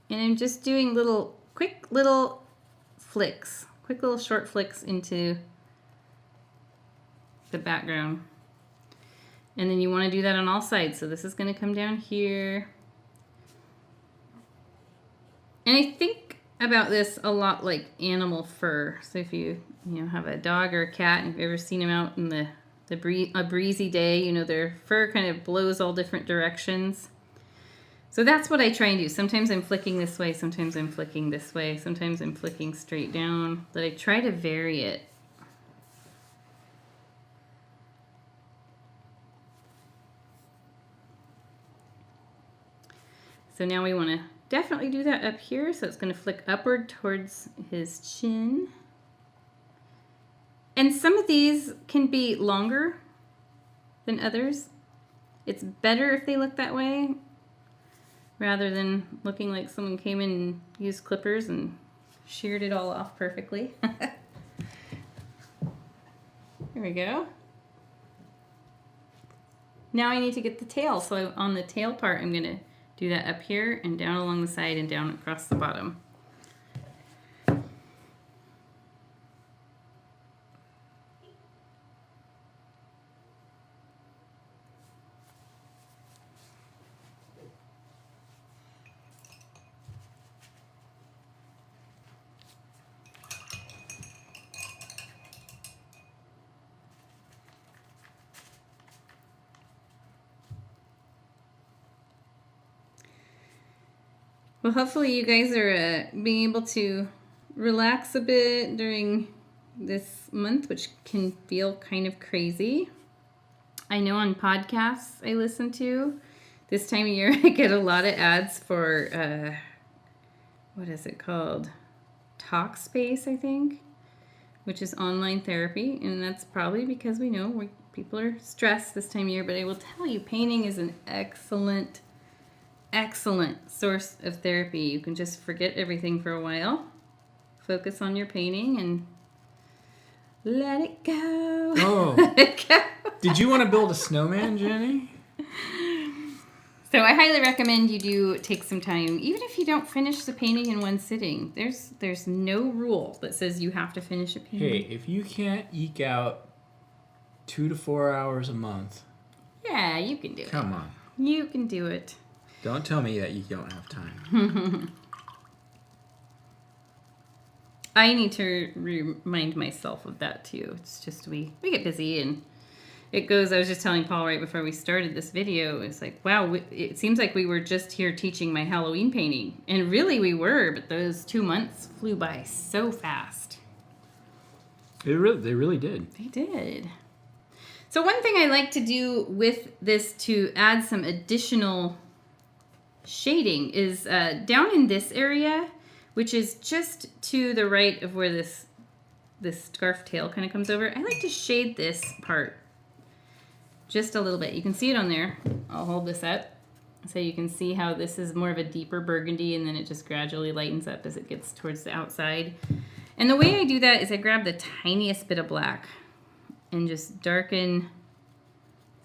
And I'm just doing quick little flicks, quick little short flicks into the background. And then you want to do that on all sides. So this is going to come down here. And I think about this a lot like animal fur. So if you have a dog or a cat, and if you've ever seen them out in a breezy day, their fur kind of blows all different directions. So that's what I try and do. Sometimes I'm flicking this way, sometimes I'm flicking this way, sometimes I'm flicking straight down, but I try to vary it. So now we want to definitely do that up here. So it's going to flick upward towards his chin. And some of these can be longer than others. It's better if they look that way rather than looking like someone came in and used clippers and sheared it all off perfectly. There we go. Now I need to get the tail. So on the tail part, I'm going to do that up here and down along the side and down across the bottom. Well, hopefully you guys are being able to relax a bit during this month, which can feel kind of crazy. I know on podcasts I listen to, This time of year, I get a lot of ads for, what is it called? Talkspace, I think, which is online therapy. And that's probably because we know people are stressed this time of year. But I will tell you, painting is an excellent, excellent source of therapy. You can just forget everything for a while, focus on your painting, and let it go. Oh. Let it go. Did you want to build a snowman, Jenny? So I highly recommend you do take some time, even if you don't finish the painting in one sitting. There's no rule that says you have to finish a painting. Hey, if you can't eke out 2 to 4 hours a month, Yeah, you can do it. come on. You can do it. Don't tell me that you don't have time. I need to remind myself of that too. It's just we get busy and it goes. I was just telling Paul right before we started this video. It's like, wow, it seems like we were just here teaching my Halloween painting, and really we were. But those 2 months flew by so fast. They really did. They did. So one thing I like to do with this to add some additional shading is down in this area, which is just to the right of where this scarf tail kind of comes over. I like to shade this part just a little bit. You can see it on there. I'll hold this up so you can see how this is more of a deeper burgundy, and then it just gradually lightens up as it gets towards the outside. And the way I do that is I grab the tiniest bit of black and just darken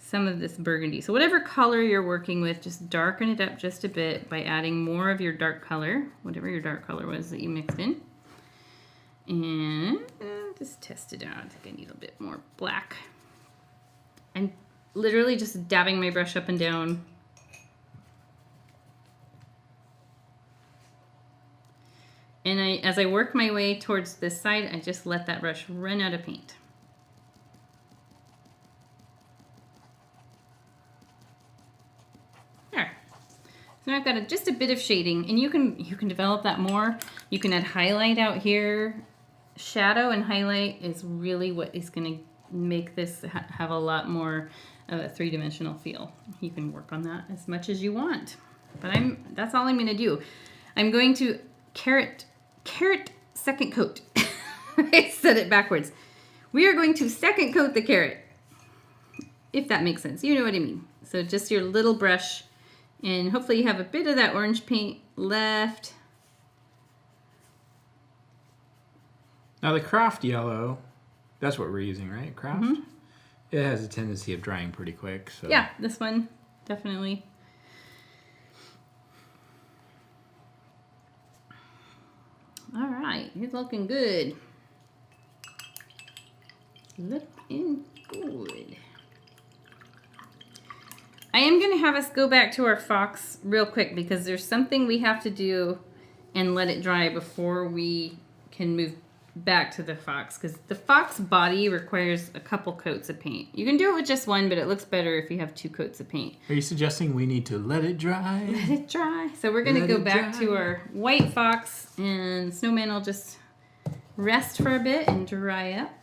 some of this burgundy. So whatever color you're working with, just darken it up just a bit by adding more of your dark color, whatever your dark color was that you mixed in. And just test it out. I think I need a bit more black. I'm literally just dabbing my brush up and down. And as I work my way towards this side, I just let that brush run out of paint. There. So now I've got just a bit of shading, and you can develop that more. You can add highlight out here. Shadow and highlight is really what is going to make this have a lot more of a three-dimensional feel. You can work on that as much as you want, but that's all I'm going to do. I'm going to carrot second coat. I said it backwards. We are going to second coat the carrot, if that makes sense. You know what I mean. So just your little brush, and hopefully you have a bit of that orange paint left. Now the craft yellow, that's what we're using, right? Craft? Mm-hmm. It has a tendency of drying pretty quick. So yeah, this one, definitely. All right, you're looking good. Looking good. I am going to have us go back to our fox real quick because there's something we have to do and let it dry before we can move back to the fox, because the fox body requires a couple coats of paint. You can do it with just one, but it looks better if you have 2 coats of paint. Are you suggesting we need to let it dry? Let it dry. So we're going to go back to our white fox, and Snowman will just rest for a bit and dry up.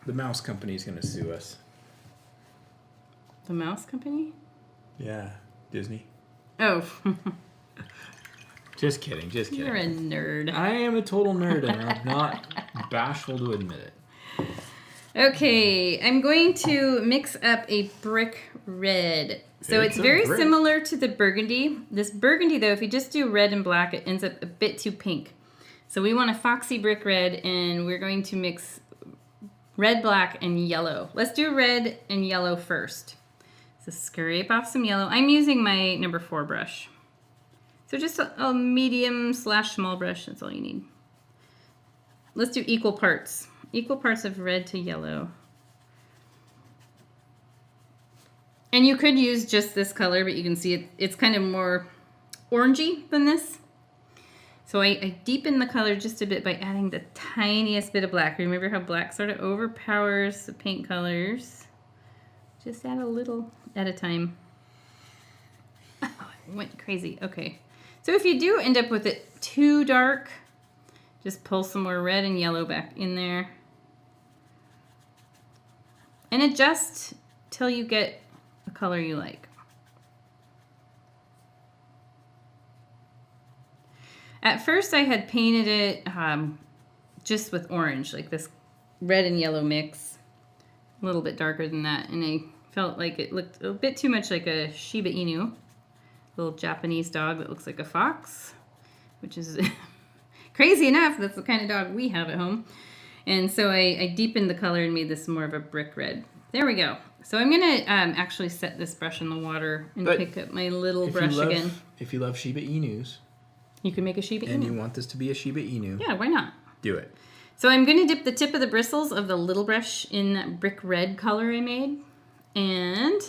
The mouse company is going to sue us. The mouse company? Yeah, Disney. Oh. Just kidding, just kidding. You're a nerd. I am a total nerd, and I'm not bashful to admit it. Okay, I'm going to mix up a brick red. So it's very similar to the burgundy. This burgundy, though, if you just do red and black, it ends up a bit too pink. So we want a foxy brick red, and we're going to mix red, black, and yellow. Let's do red and yellow first. So scrape off some yellow. I'm using my number 4 brush. So just a medium/small brush, that's all you need. Let's do equal parts. Equal parts of red to yellow. And you could use just this color, but you can see it's kind of more orangey than this. So I deepen the color just a bit by adding the tiniest bit of black. Remember how black sort of overpowers the paint colors? Just add a little at a time. Oh, I went crazy. Okay. So if you do end up with it too dark, just pull some more red and yellow back in there. And adjust till you get a color you like. At first I had painted it just with orange, like this red and yellow mix. A little bit darker than that. And I felt like it looked a bit too much like a Shiba Inu. Little Japanese dog that looks like a fox. Which is crazy enough, that's the kind of dog we have at home. And so I deepened the color and made this more of a brick red. There we go. So I'm going to actually set this brush in the water and pick up my little brush again. If you love Shiba Inus. You can make a Shiba Inu. And you want this to be a Shiba Inu. Yeah, why not? Do it. So I'm going to dip the tip of the bristles of the little brush in that brick red color I made. And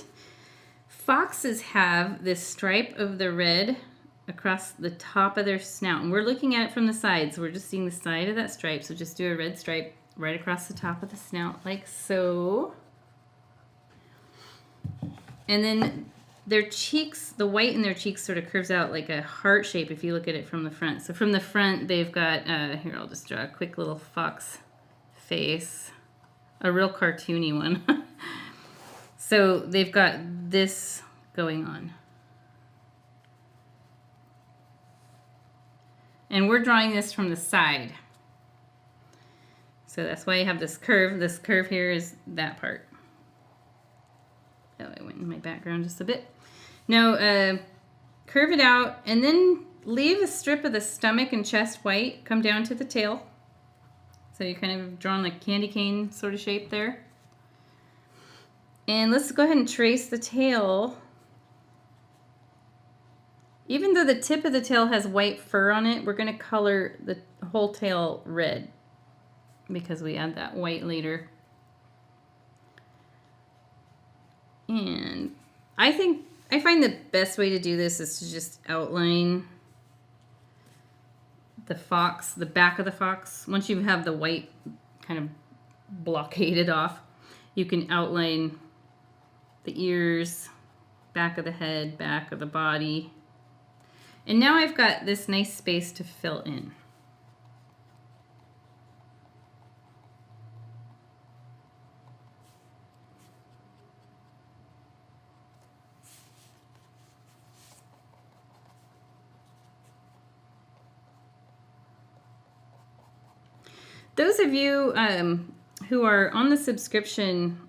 foxes have this stripe of the red across the top of their snout. And we're looking at it from the side, so we're just seeing the side of that stripe. So just do a red stripe right across the top of the snout, like so. And then their cheeks, the white in their cheeks sort of curves out like a heart shape if you look at it from the front. So from the front, they've got, here, I'll just draw a quick little fox face, a real cartoony one. So they've got this going on. And we're drawing this from the side. So that's why I have this curve. This curve here is that part. Oh, I went in my background just a bit. Now, curve it out and then leave a strip of the stomach and chest white. Come down to the tail. So you're kind of drawing like candy cane sort of shape there. And let's go ahead and trace the tail. Even though the tip of the tail has white fur on it, we're going to color the whole tail red because we add that white later. And I find the best way to do this is to just outline the fox, the back of the fox. Once you have the white kind of blockaded off, you can outline the ears, back of the head, back of the body. And now I've got this nice space to fill in. Those of you who are on the subscription,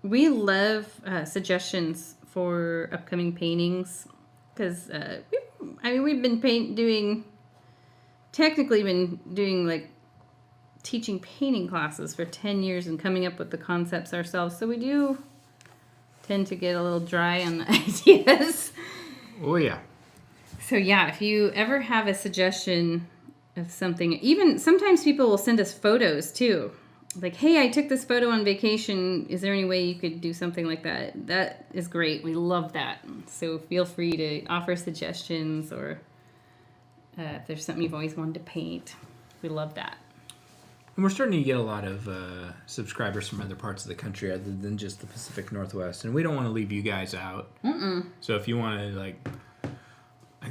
we love suggestions for upcoming paintings because we've been technically been doing like teaching painting classes for 10 years and coming up with the concepts ourselves. So we do tend to get a little dry on the ideas. Oh yeah. So yeah, if you ever have a suggestion of something, even sometimes people will send us photos too. Like, hey, I took this photo on vacation. Is there any way you could do something like that? That is great. We love that. So feel free to offer suggestions or if there's something you've always wanted to paint. We love that. And we're starting to get a lot of subscribers from other parts of the country other than just the Pacific Northwest. And we don't want to leave you guys out. So if you want to, like,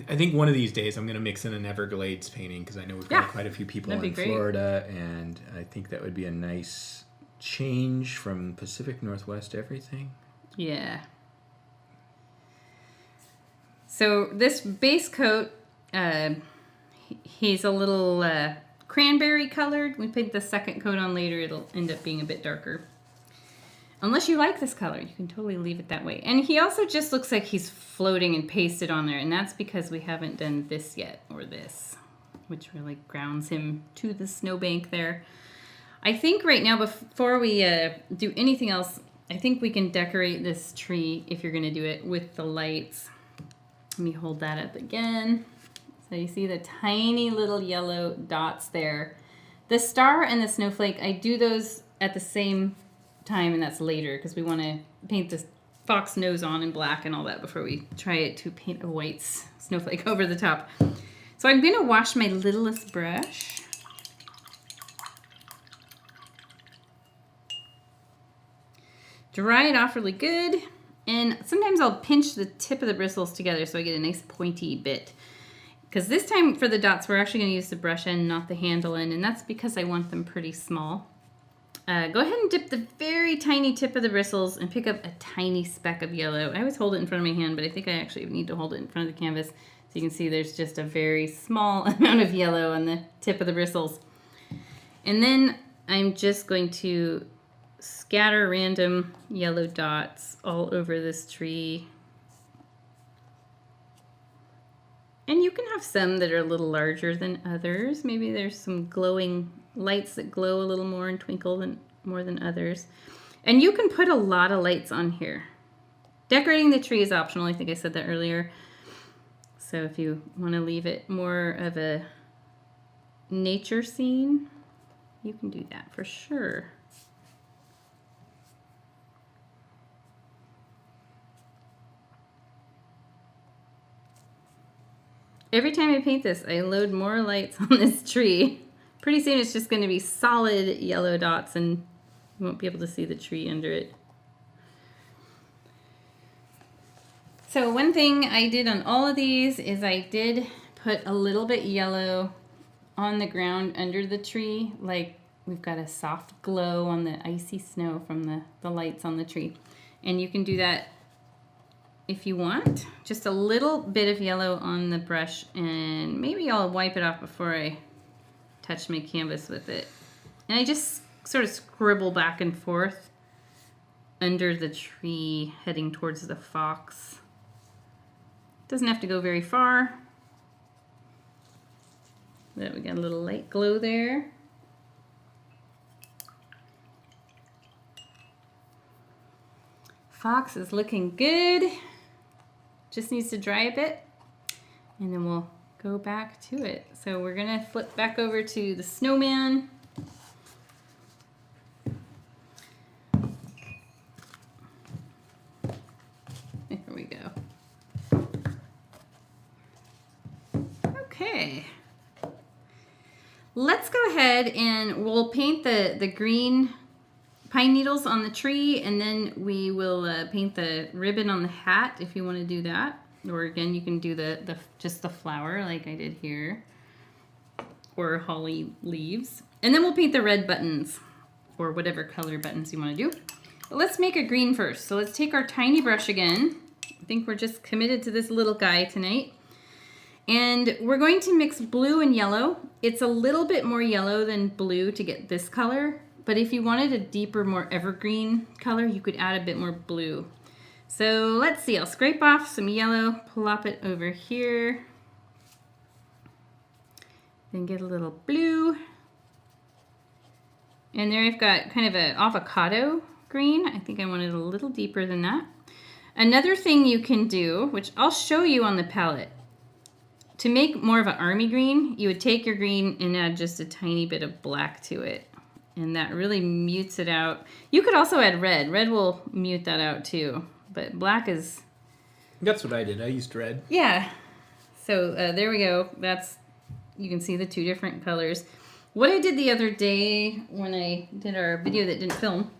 I think one of these days I'm going to mix in an Everglades painting because I know we've got quite a few people in Florida, and I think that would be a nice change from Pacific Northwest to everything. Yeah. So this base coat, he's a little cranberry colored. We put the second coat on later. It'll end up being a bit darker. Unless you like this color, you can totally leave it that way. And he also just looks like he's floating and pasted on there, and that's because we haven't done this yet, or this, which really grounds him to the snowbank there. I think right now, before we do anything else, I think we can decorate this tree, if you're gonna do it, with the lights. Let me hold that up again. So you see the tiny little yellow dots there. The star and the snowflake, I do those at the same time, and that's later because we want to paint this fox nose on in black and all that before we try to paint a white snowflake over the top. So I'm going to wash my littlest brush. Dry it off really good, and sometimes I'll pinch the tip of the bristles together so I get a nice pointy bit. Because this time for the dots we're actually going to use the brush end, not the handle end, and that's because I want them pretty small. Go ahead and dip the very tiny tip of the bristles and pick up a tiny speck of yellow. I always hold it in front of my hand, but I think I actually need to hold it in front of the canvas. So you can see there's just a very small amount of yellow on the tip of the bristles. And then I'm just going to scatter random yellow dots all over this tree. And you can have some that are a little larger than others. Maybe there's some glowing lights that glow a little more and twinkle more than others. And you can put a lot of lights on here. Decorating the tree is optional. I think I said that earlier. So if you want to leave it more of a nature scene, you can do that for sure. Every time I paint this, I load more lights on this tree. Pretty soon it's just going to be solid yellow dots and you won't be able to see the tree under it. So one thing I did on all of these is I did put a little bit yellow on the ground under the tree, like we've got a soft glow on the icy snow from the lights on the tree. And you can do that if you want. Just a little bit of yellow on the brush, and maybe I'll wipe it off before I touch my canvas with it. And I just sort of scribble back and forth under the tree heading towards the fox. Doesn't have to go very far. But we got a little light glow there. Fox is looking good. Just needs to dry a bit, and then we'll go back to it. So we're gonna flip back over to the snowman. There we go. Okay. Let's go ahead and we'll paint the green pine needles on the tree, and then we will paint the ribbon on the hat if you want to do that. Or again, you can do just the flower like I did here, or holly leaves. And then we'll paint the red buttons, or whatever color buttons you want to do. But let's make a green first. So let's take our tiny brush again. I think we're just committed to this little guy tonight. And we're going to mix blue and yellow. It's a little bit more yellow than blue to get this color, but if you wanted a deeper, more evergreen color, you could add a bit more blue. So let's see, I'll scrape off some yellow, plop it over here, then get a little blue. And there I've got kind of an avocado green. I think I want it a little deeper than that. Another thing you can do, which I'll show you on the palette, to make more of an army green, you would take your green and add just a tiny bit of black to it. And that really mutes it out. You could also add red. Red will mute that out too. But black is... That's what I did. I used red. Yeah. So there we go. You can see the two different colors. What I did the other day when I did our video that didn't film,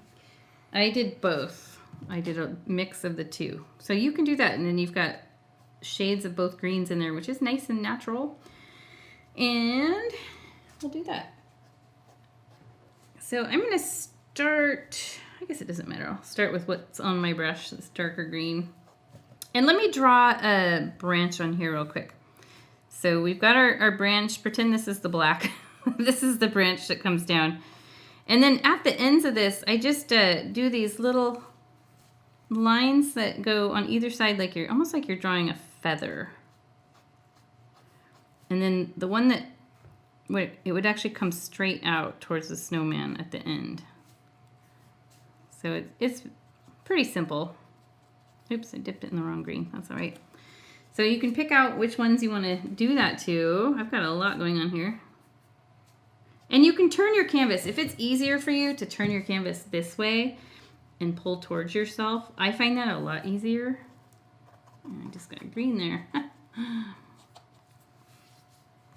I did both. I did a mix of the two. So you can do that, and then you've got shades of both greens in there, which is nice and natural. And we'll do that. So I'm going to start, I guess it doesn't matter. I'll start with what's on my brush, this darker green. And let me draw a branch on here real quick. So we've got our branch. Pretend this is the black. This is the branch that comes down. And then at the ends of this, I just do these little lines that go on either side, like almost like you're drawing a feather. And then the one that it would actually come straight out towards the snowman at the end. So it's pretty simple. Oops, I dipped it in the wrong green. That's all right. So you can pick out which ones you want to do that to. I've got a lot going on here. And you can turn your canvas. If it's easier for you to turn your canvas this way and pull towards yourself, I find that a lot easier. I just got green there.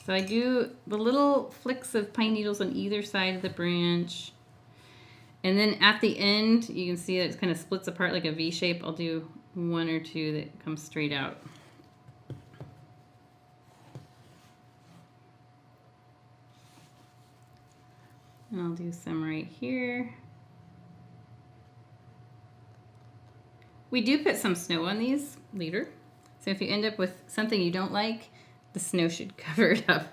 So I do the little flicks of pine needles on either side of the branch. And then at the end, you can see that it kind of splits apart like a V shape. I'll do one or two that come straight out. And I'll do some right here. We do put some snow on these later. So if you end up with something you don't like, the snow should cover it up.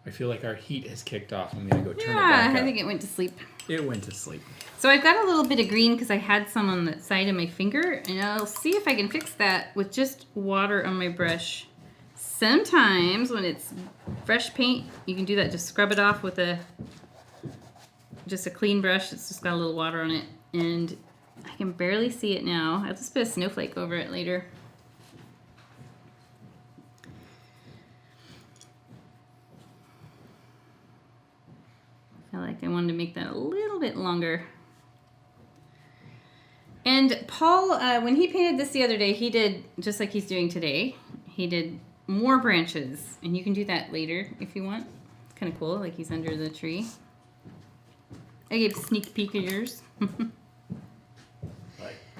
I feel like our heat has kicked off. I'm gonna go turn it Yeah, back up. I think it went to sleep. It went to sleep. So I've got a little bit of green because I had some on the side of my finger, and I'll see if I can fix that with just water on my brush. Sometimes when it's fresh paint, you can do that. Just scrub it off with just a clean brush. It's just got a little water on it, and I can barely see it now. I'll just put a snowflake over it later. I feel like I wanted to make that a little bit longer. And Paul, when he painted this the other day, he did, just like he's doing today, he did more branches. And you can do that later if you want. It's kind of cool, like he's under the tree. I gave a sneak peek of yours. My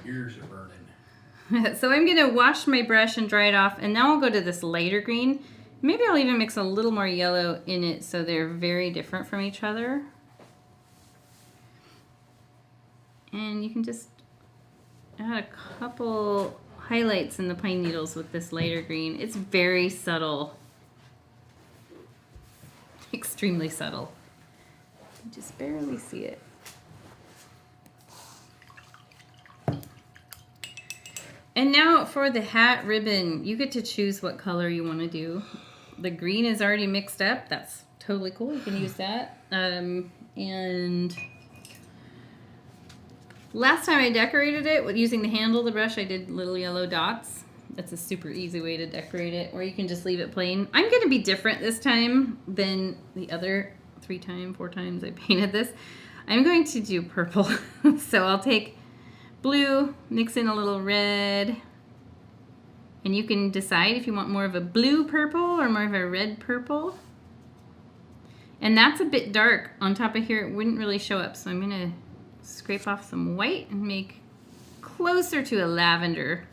ears are burning. So I'm going to wash my brush and dry it off. And now I'll go to this lighter green. Maybe I'll even mix a little more yellow in it so they're very different from each other. And you can just add a couple highlights in the pine needles with this lighter green. It's very subtle. Extremely subtle. You just barely see it. And now for the hat ribbon, you get to choose what color you want to do. The green is already mixed up. That's totally cool. You can use that. And last time I decorated it with using the handle of the brush, I did little yellow dots. That's a super easy way to decorate it, or you can just leave it plain. I'm going to be different this time than the other 4 times I painted this. I'm going to do purple. So I'll take blue, mix in a little red, and you can decide if you want more of a blue purple or more of a red purple. And that's a bit dark on top of here. It wouldn't really show up, so I'm gonna scrape off some white and make closer to a lavender.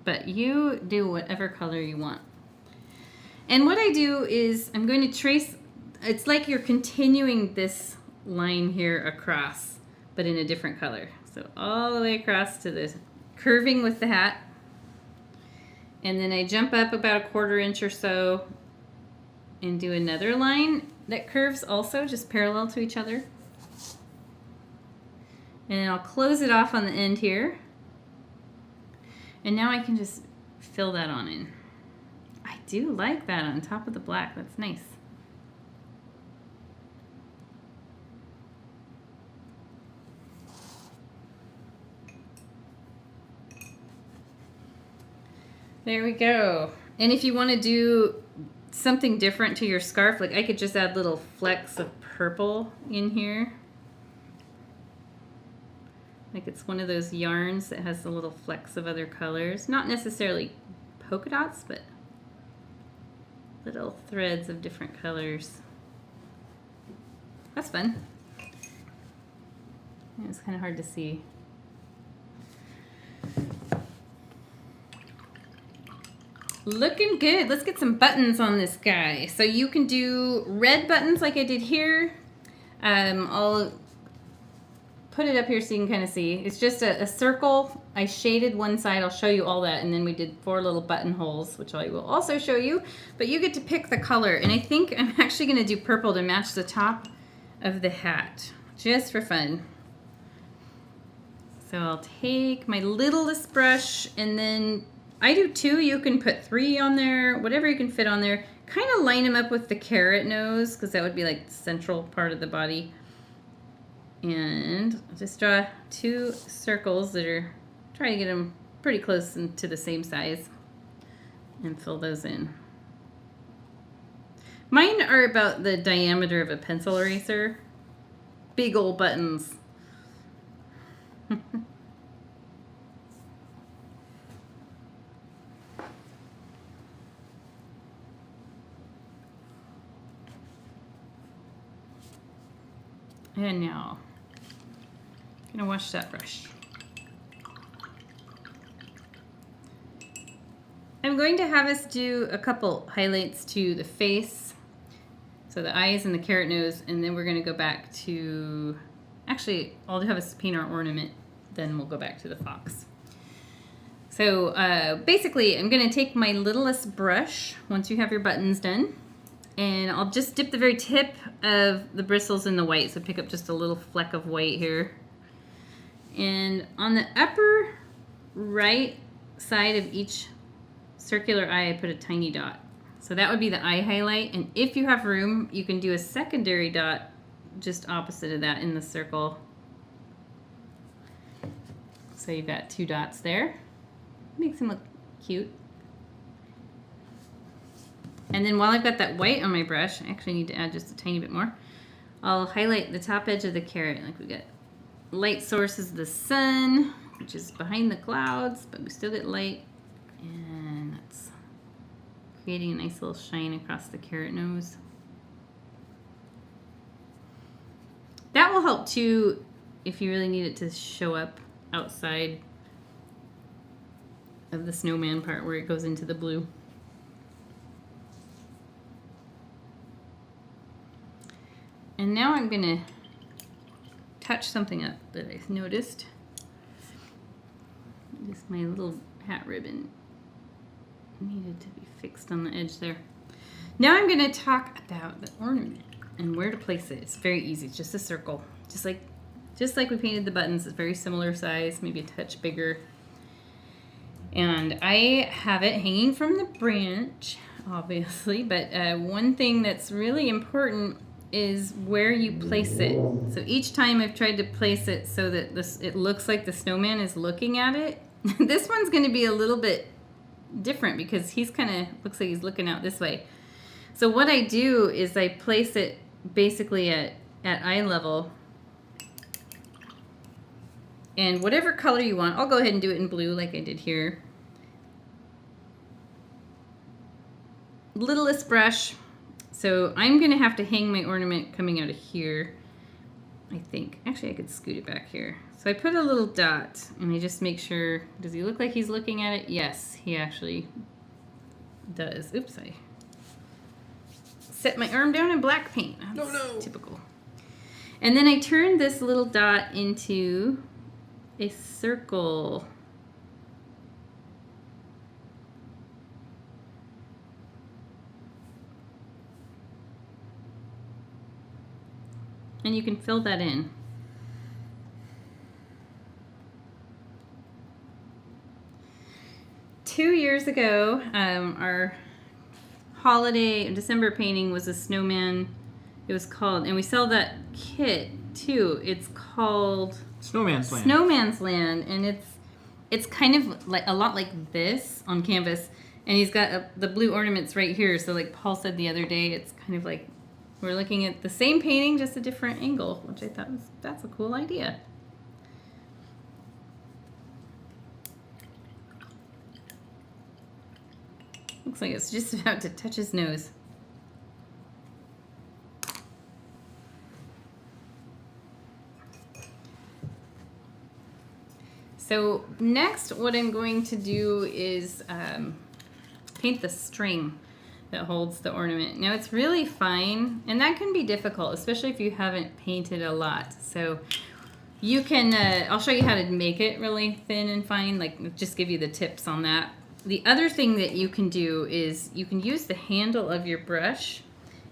But you do whatever color you want. And what I do is I'm going to trace, it's like you're continuing this line here across, but in a different color. So all the way across to this, curving with the hat. And then I jump up about a 1/4 inch or so and do another line that curves also, just parallel to each other. And then I'll close it off on the end here. And now I can just fill that on in. I do like that on top of the black. That's nice. There we go. And if you want to do something different to your scarf, like I could just add little flecks of purple in here. Like it's one of those yarns that has the little flecks of other colors. Not necessarily polka dots, but little threads of different colors. That's fun. It's kind of hard to see. Looking good. Let's get some buttons on this guy. So you can do red buttons like I did here. I'll put it up here so you can kind of see. It's just a circle. I shaded one side. I'll show you all that. And then we did 4 little buttonholes, which I will also show you. But you get to pick the color. And I think I'm actually going to do purple to match the top of the hat, just for fun. So I'll take my littlest brush, and then I do 2. You can put 3 on there, whatever you can fit on there. Kind of line them up with the carrot nose, because that would be like the central part of the body. And I'll just draw 2 circles that are, try to get them pretty close to the same size, and fill those in. Mine are about the diameter of a pencil eraser. Big old buttons. And now, I'm gonna wash that brush. I'm going to have us do a couple highlights to the face. So the eyes and the carrot nose, and then we're going to go back to, actually, I'll have us paint our ornament, then we'll go back to the fox. So basically, I'm going to take my littlest brush, once you have your buttons done, and I'll just dip the very tip of the bristles in the white. So pick up just a little fleck of white here. And on the upper right side of each circular eye, I put a tiny dot. So that would be the eye highlight. And if you have room, you can do a secondary dot just opposite of that in the circle. So you've got 2 dots there. Makes him look cute. And then while I've got that white on my brush, I actually need to add just a tiny bit more. I'll highlight the top edge of the carrot. Like we got light source is the sun, which is behind the clouds, but we still get light. And that's creating a nice little shine across the carrot nose. That will help too if you really need it to show up outside of the snowman part where it goes into the blue. And now I'm going to touch something up that I've noticed. Just my little hat ribbon needed to be fixed on the edge there. Now I'm going to talk about the ornament and where to place it. It's very easy. It's just a circle. Just like we painted the buttons. It's very similar size, maybe a touch bigger. And I have it hanging from the branch, obviously, but one thing that's really important is where you place it. So each time I've tried to place it so that it looks like the snowman is looking at it. This one's going to be a little bit different because he's kind of looks like he's looking out this way. So what I do is I place it basically at eye level. And whatever color you want, I'll go ahead and do it in blue like I did here. Littlest brush. So I'm going to have to hang my ornament coming out of here, I think. Actually, I could scoot it back here. So I put a little dot, and I just make sure, does he look like he's looking at it? Yes, he actually does. Oops, I set my arm down in black paint. That's typical. And then I turn this little dot into a circle. And you can fill that in. Two years ago, our holiday December painting was a snowman. It was called, and we sell that kit too. It's called Snowman's Land. Snowman's Land, and it's kind of like a lot like this on canvas. And he's got the blue ornaments right here. So like Paul said the other day, it's kind of like we're looking at the same painting, just a different angle, which I thought that's a cool idea. Looks like it's just about to touch his nose. So next, what I'm going to do is paint the string that holds the ornament. Now it's really fine, and that can be difficult, especially if you haven't painted a lot. So you can, I'll show you how to make it really thin and fine, like just give you the tips on that. The other thing that you can do is you can use the handle of your brush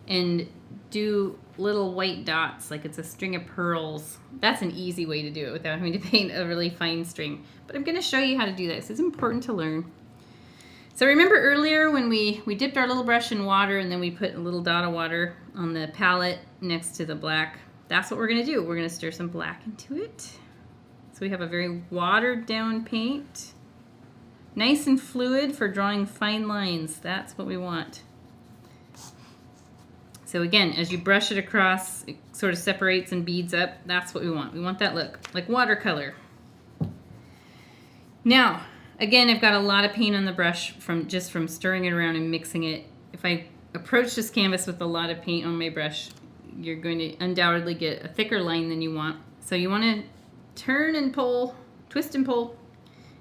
and do little white dots like it's a string of pearls. That's an easy way to do it without having to paint a really fine string. But I'm going to show you how to do this. It's important to learn. So remember earlier when we dipped our little brush in water and then we put a little dot of water on the palette next to the black? That's what we're going to do. We're going to stir some black into it. So we have a very watered down paint. Nice and fluid for drawing fine lines. That's what we want. So again, as you brush it across, it sort of separates and beads up. That's what we want. We want that look like watercolor. Now, again, I've got a lot of paint on the brush from stirring it around and mixing it. If I approach this canvas with a lot of paint on my brush, you're going to undoubtedly get a thicker line than you want. So you want to turn and pull, twist and pull,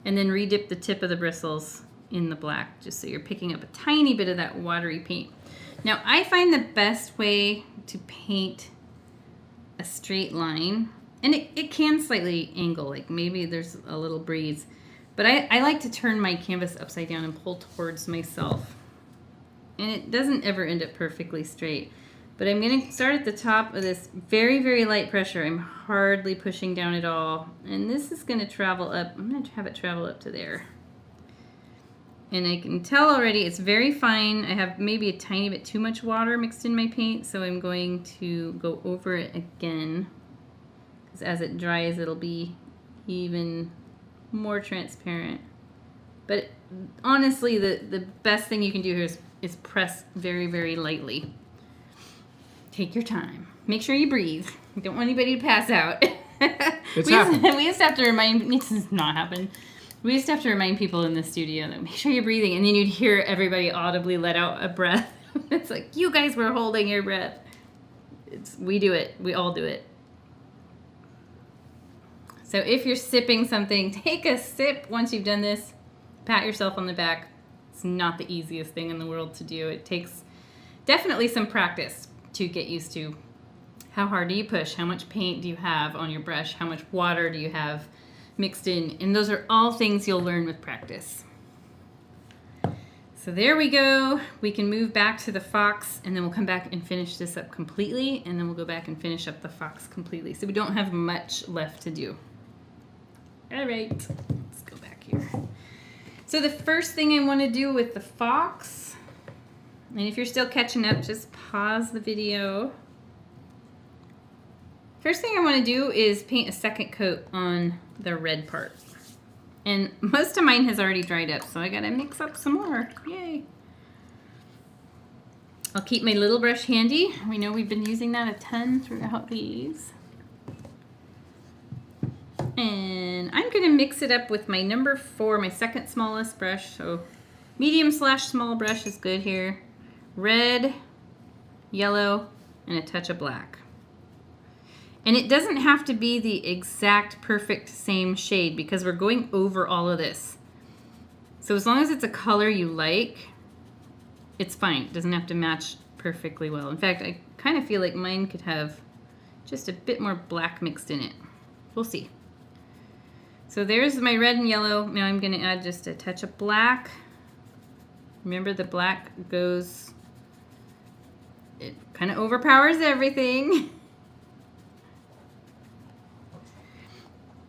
and then redip the tip of the bristles in the black, just so you're picking up a tiny bit of that watery paint. Now, I find the best way to paint a straight line, and it can slightly angle, like maybe there's a little breeze, but I like to turn my canvas upside down and pull towards myself. And it doesn't ever end up perfectly straight. But I'm going to start at the top of this very, very light pressure. I'm hardly pushing down at all. And this is going to travel up. I'm going to have it travel up to there. And I can tell already it's very fine. I have maybe a tiny bit too much water mixed in my paint, so I'm going to go over it again. Because as it dries, it'll be even more transparent. But honestly, the best thing you can do here is press very, very lightly. Take your time. Make sure you breathe. I don't want anybody to pass out. It's happened. We used to have to remind, this has not happened. We used to have to remind people in the studio that make sure you're breathing, and then you'd hear everybody audibly let out a breath. It's like, you guys were holding your breath. We do it. We all do it. So if you're sipping something, take a sip once you've done this. Pat yourself on the back. It's not the easiest thing in the world to do. It takes definitely some practice to get used to. How hard do you push? How much paint do you have on your brush? How much water do you have mixed in? And those are all things you'll learn with practice. So there we go. We can move back to the fox, and then we'll come back and finish this up completely, and then we'll go back and finish up the fox completely. So we don't have much left to do. All right, let's go back here. So the first thing I want to do with the fox, and if you're still catching up, just pause the video. First thing I want to do is paint a second coat on the red part. And most of mine has already dried up, so I gotta mix up some more. Yay! I'll keep my little brush handy. We know we've been using that a ton throughout these. And I'm gonna mix it up with my number 4, my second smallest brush. So medium/small brush is good here. Red, yellow, and a touch of black. And it doesn't have to be the exact perfect same shade because we're going over all of this. So as long as it's a color you like, it's fine. It doesn't have to match perfectly well. In fact, I kind of feel like mine could have just a bit more black mixed in it. We'll see. So there's my red and yellow. Now I'm going to add just a touch of black. Remember, the black goes, it kind of overpowers everything.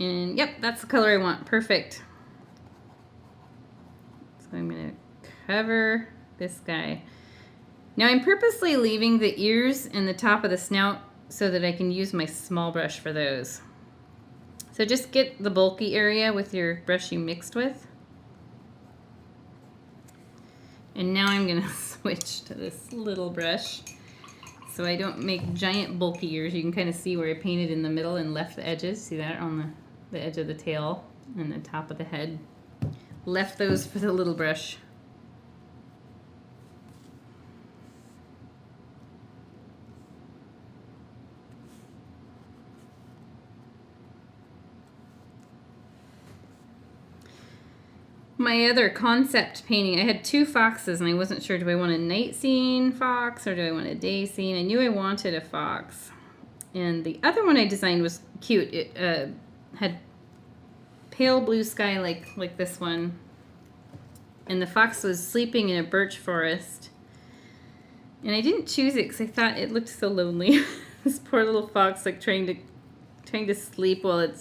And yep, that's the color I want. Perfect. So I'm going to cover this guy. Now I'm purposely leaving the ears and the top of the snout so that I can use my small brush for those. So just get the bulky area with your brush you mixed with. And now I'm going to switch to this little brush so I don't make giant bulky ears. You can kind of see where I painted in the middle and left the edges. See that on the edge of the tail and the top of the head. Left those for the little brush. My other concept painting, I had 2 foxes and I wasn't sure, do I want a night scene fox or do I want a day scene? I knew I wanted a fox. And the other one I designed was cute. It had pale blue sky like this one. And the fox was sleeping in a birch forest. And I didn't choose it because I thought it looked so lonely. This poor little fox like trying to sleep while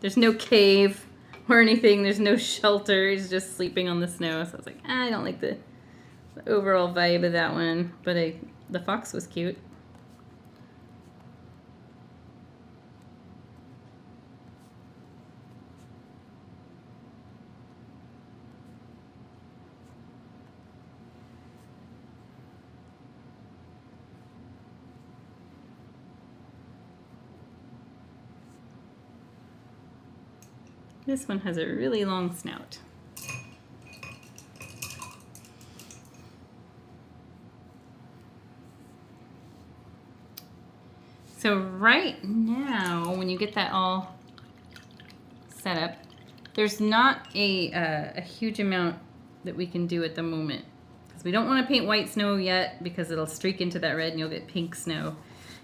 there's no cave or anything. There's no shelter. He's just sleeping on the snow. So I was like, I don't like the overall vibe of that one. But the fox was cute. This one has a really long snout. So right now, when you get that all set up, There's not a huge amount that we can do at the moment. Because we don't want to paint white snow yet because it'll streak into that red and you'll get pink snow.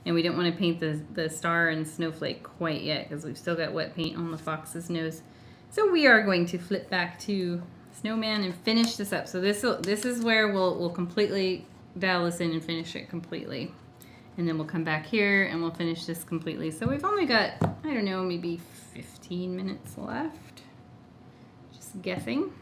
And we don't want to paint the star and snowflake quite yet because we've still got wet paint on the fox's nose. So we are going to flip back to Snowman and finish this up. So this is where we'll completely dial this in and finish it completely. And then we'll come back here and we'll finish this completely. So we've only got, I don't know, maybe 15 minutes left. Just guessing.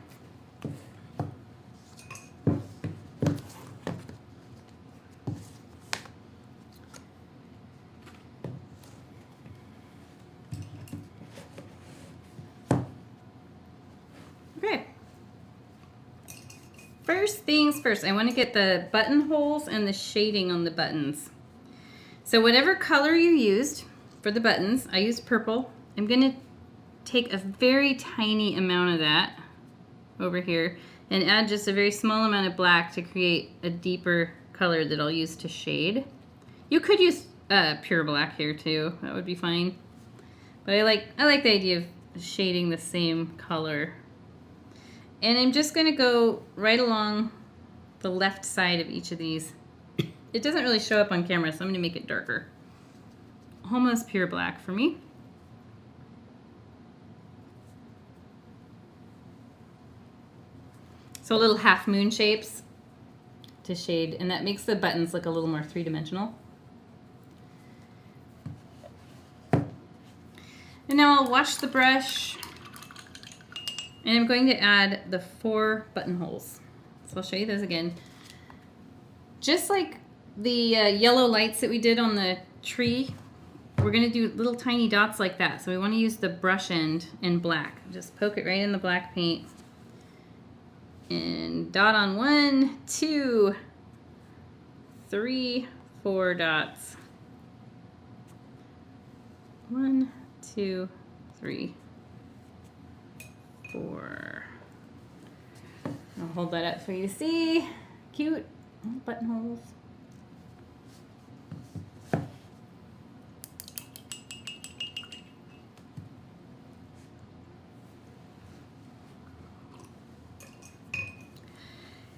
Okay. First things first, I want to get the buttonholes and the shading on the buttons. So whatever color you used for the buttons, I used purple. I'm going to take a very tiny amount of that over here and add just a very small amount of black to create a deeper color that I'll use to shade. You could use pure black here too, that would be fine. But I like the idea of shading the same color. And I'm just going to go right along the left side of each of these. It doesn't really show up on camera, so I'm going to make it darker. Almost pure black for me. So little half moon shapes to shade, and that makes the buttons look a little more three-dimensional. And now I'll wash the brush, and I'm going to add the 4 buttonholes. So I'll show you those again. Just like the yellow lights that we did on the tree, we're going to do little tiny dots like that. So we want to use the brush end in black. Just poke it right in the black paint. And dot on 1, 2, 3, 4 dots. 1, 2, 3, 4. I'll hold that up for you to see. Cute buttonholes.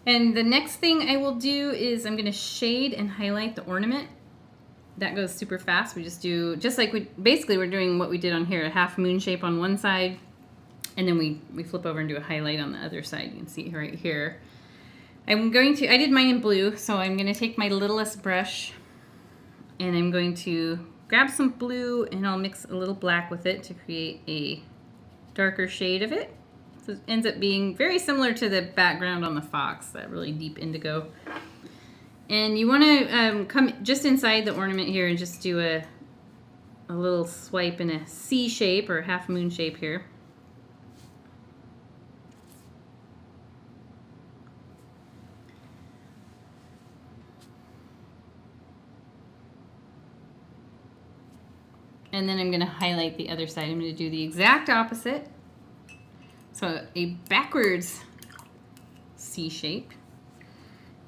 And the next thing I will do is I'm going to shade and highlight the ornament. That goes super fast. We just do, just like we're doing what we did on here, a half moon shape on one side, and then we flip over and do a highlight on the other side. You can see right here. I did mine in blue, so I'm going to take my littlest brush and I'm going to grab some blue and I'll mix a little black with it to create a darker shade of it. So it ends up being very similar to the background on the fox, that really deep indigo. And you want to come just inside the ornament here and just do a little swipe in a C shape or half moon shape here. And then I'm going to highlight the other side. I'm going to do the exact opposite. So a backwards C shape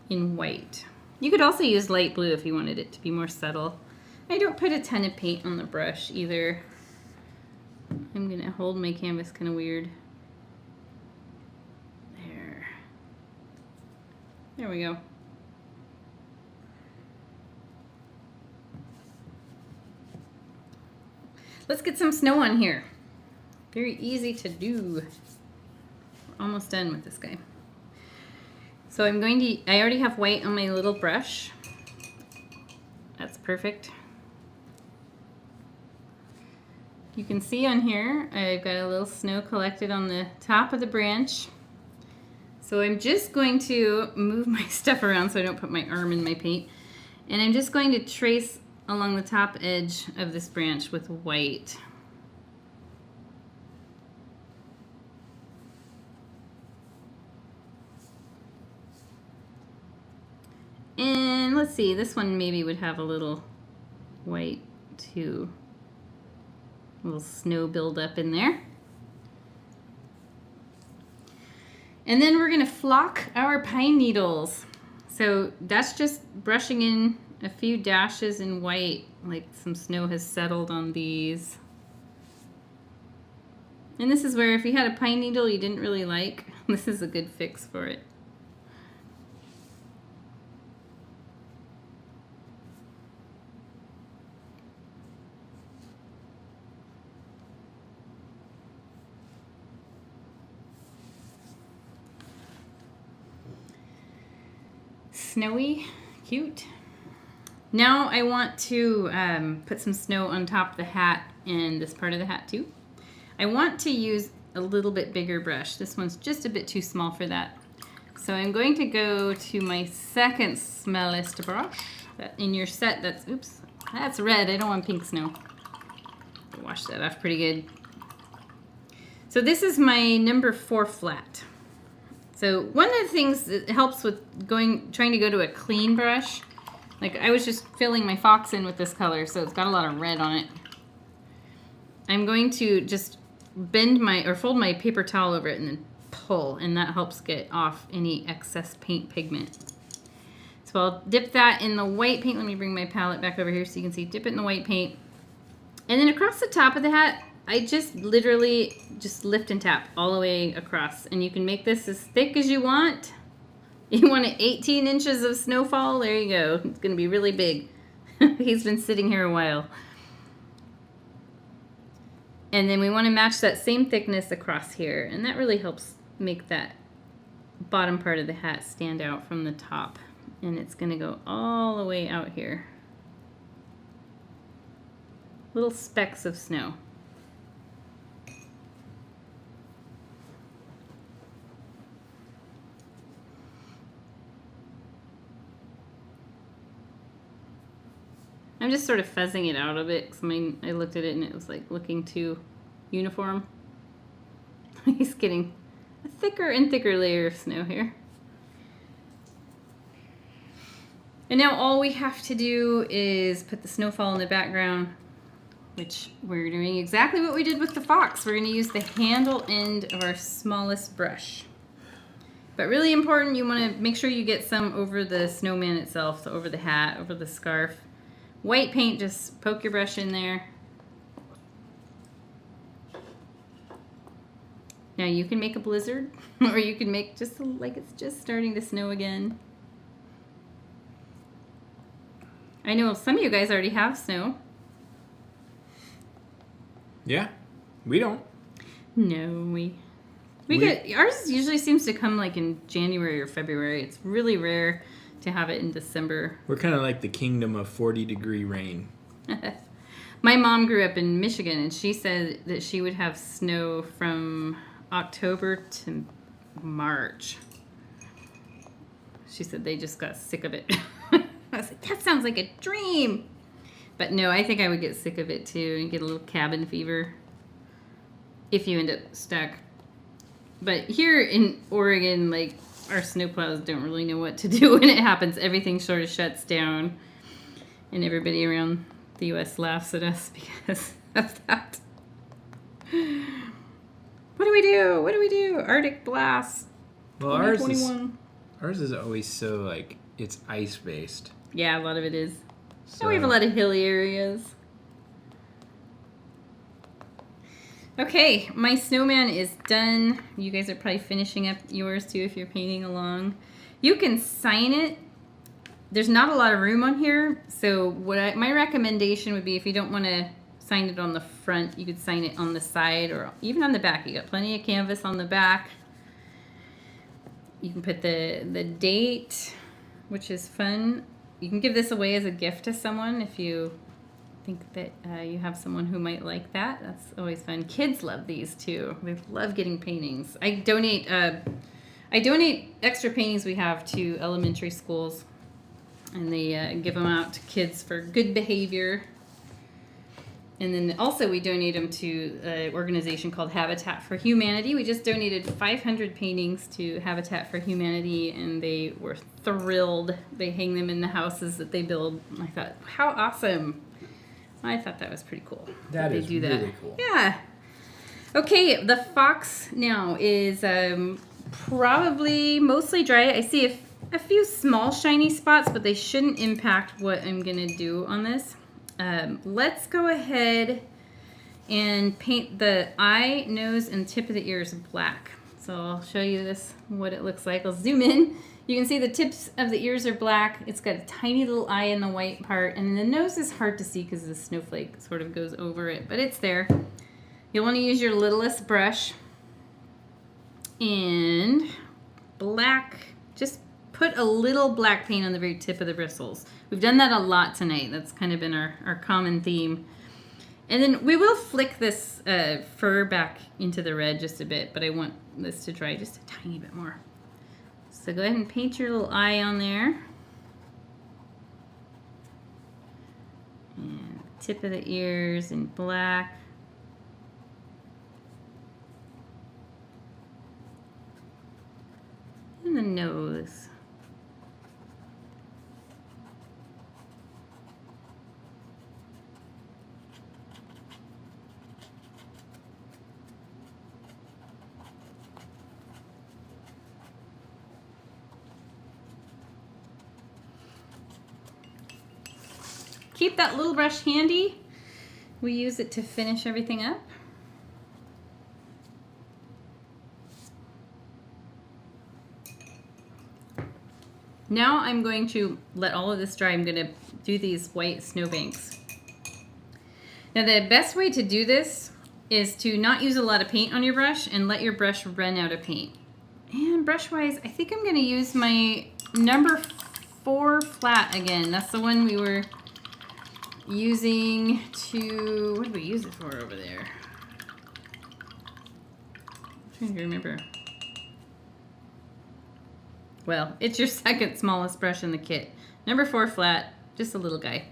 in white. You could also use light blue if you wanted it to be more subtle. I don't put a ton of paint on the brush either. I'm going to hold my canvas kind of weird. There we go. Let's get some snow on here. Very easy to do. We're almost done with this guy. So I already have white on my little brush. That's perfect. You can see on here, I've got a little snow collected on the top of the branch. So I'm just going to move my stuff around so I don't put my arm in my paint. And I'm just going to trace along the top edge of this branch with white. And let's see, this one maybe would have a little white too. A little snow buildup in there. And then we're gonna flock our pine needles. So that's just brushing in a few dashes in white, like some snow has settled on these. And this is where if you had a pine needle you didn't really like, this is a good fix for it. Snowy, cute. Now I want to put some snow on top of the hat and this part of the hat too. I want to use a little bit bigger brush. This one's just a bit too small for that. So I'm going to go to my second smallest brush. In your set, that's red. I don't want pink snow. Wash that off pretty good. So this is my number 4 flat. So one of the things that helps with trying to go to a clean brush, like I was just filling my fox in with this color, so it's got a lot of red on it. I'm going to just fold my paper towel over it and then pull, and that helps get off any excess paint pigment. So I'll dip that in the white paint. Let me bring my palette back over here so you can see. Dip it in the white paint. And then across the top of the hat, I just literally just lift and tap all the way across. And you can make this as thick as you want. You want it 18 inches of Snowfall? There you go. It's going to be really big. He's been sitting here a while. And then we want to match that same thickness across here. And that really helps make that bottom part of the hat stand out from the top. And it's going to go all the way out here. Little specks of snow. I'm just sort of fuzzing it out a bit because I looked at it and it was like looking too uniform. He's getting a thicker and thicker layer of snow here. And now all we have to do is put the snowfall in the background, which we're doing exactly what we did with the fox. We're going to use the handle end of our smallest brush. But really important, you want to make sure you get some over the snowman itself, so over the hat, over the scarf. White paint, just poke your brush in there. Now you can make a blizzard, or you can make just like it's just starting to snow again. I know some of you guys already have snow. Yeah, we don't. No, we get, ours usually seems to come like in January or February. It's really rare to have it in December. We're kind of like the kingdom of 40-degree rain. My mom grew up in Michigan, and she said that she would have snow from October to March. She said they just got sick of it. I was like, that sounds like a dream. But no, I think I would get sick of it too and get a little cabin fever if you end up stuck. But here in Oregon, like, our snowplows don't really know what to do when it happens. Everything sort of shuts down, and everybody around the U.S. laughs at us because of that. What do we do? What do we do? Arctic blast. Well, ours is always so, like, it's ice-based. Yeah, a lot of it is. So, we have a lot of hilly areas. Okay, my snowman is done. You guys are probably finishing up yours too if you're painting along. You can sign it. There's not a lot of room on here, so my recommendation would be if you don't want to sign it on the front, you could sign it on the side or even on the back. You got plenty of canvas on the back. You can put the date, which is fun. You can give this away as a gift to someone if you think that you have someone who might like that. That's always fun. Kids love these too. They love getting paintings. I donate extra paintings we have to elementary schools, and they give them out to kids for good behavior. And then also we donate them to an organization called Habitat for Humanity. We just donated 500 paintings to Habitat for Humanity, and they were thrilled. They hang them in the houses that they build. I thought, how awesome. I thought that was pretty cool. That is really cool. Yeah. Okay, the fox now is probably mostly dry. I see a few small shiny spots, but they shouldn't impact what I'm going to do on this. Let's go ahead and paint the eye, nose, and tip of the ears black. So I'll show you this, what it looks like. I'll zoom in. You can see the tips of the ears are black. It's got a tiny little eye in the white part, and the nose is hard to see because the snowflake sort of goes over it, but it's there. You'll want to use your littlest brush and black. Just put a little black paint on the very tip of the bristles. We've done that a lot tonight. That's kind of been our common theme. And then we will flick this fur back into the red just a bit, but I want this to dry just a tiny bit more. So go ahead and paint your little eye on there. And tip of the ears in black. And the nose. Keep that little brush handy. We use it to finish everything up. Now I'm going to let all of this dry. I'm going to do these white snowbanks. Now the best way to do this is to not use a lot of paint on your brush and let your brush run out of paint. And brush wise, I think I'm going to use my number 4 flat again. That's the one we were using to, what did we use it for over there? I'm trying to remember. Well, it's your second smallest brush in the kit. Number 4 flat, just a little guy.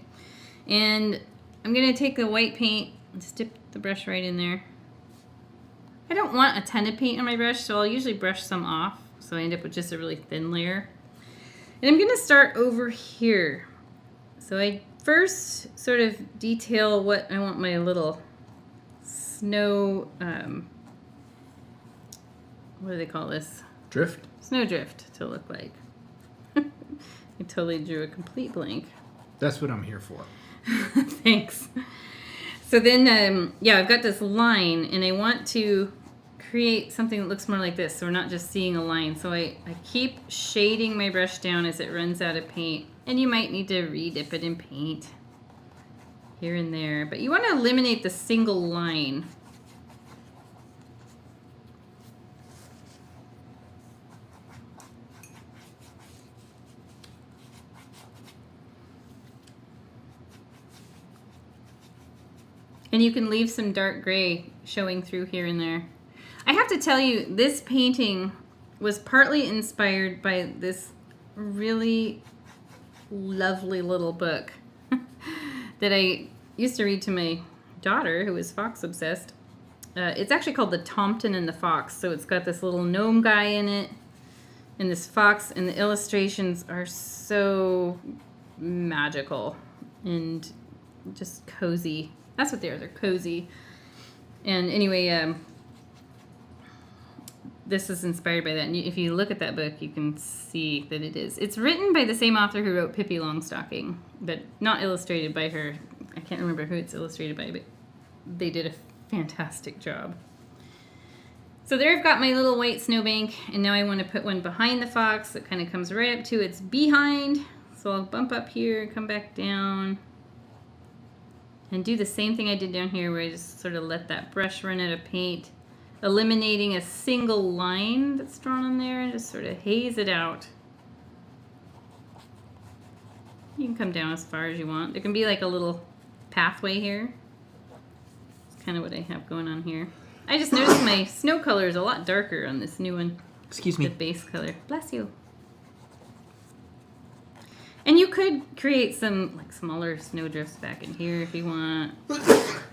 And I'm gonna take the white paint and dip the brush right in there. I don't want a ton of paint on my brush, so I'll usually brush some off, so I end up with just a really thin layer. And I'm gonna start over here. So I first sort of detail what I want my little snow, what do they call this? Drift? Snowdrift to look like. I totally drew a complete blank. That's what I'm here for. Thanks. So then, yeah, I've got this line, and I want to create something that looks more like this, so we're not just seeing a line. So I keep shading my brush down as it runs out of paint, and you might need to re-dip it in paint here and there, but you want to eliminate the single line. And you can leave some dark gray showing through here and there. I have to tell you, this painting was partly inspired by this really lovely little book that I used to read to my daughter, who is fox obsessed. It's actually called The Tomten and the Fox. So it's got this little gnome guy in it and this fox, and the illustrations are so magical and just cozy. That's what they are. They're cozy. And anyway, this is inspired by that. And if you look at that book, you can see that it is. It's written by the same author who wrote Pippi Longstocking, but not illustrated by her. I can't remember who it's illustrated by, but they did a fantastic job. So there I've got my little white snowbank, and now I want to put one behind the fox that kind of comes right up to its behind. So I'll bump up here, come back down, and do the same thing I did down here, where I just sort of let that brush run out of paint, eliminating a single line that's drawn on there, and just sort of haze it out. You can come down as far as you want. There can be like a little pathway here. It's kind of what I have going on here. I just noticed my snow color is a lot darker on this new one. Excuse me. The base color. Bless you. And you could create some like smaller snowdrifts back in here if you want.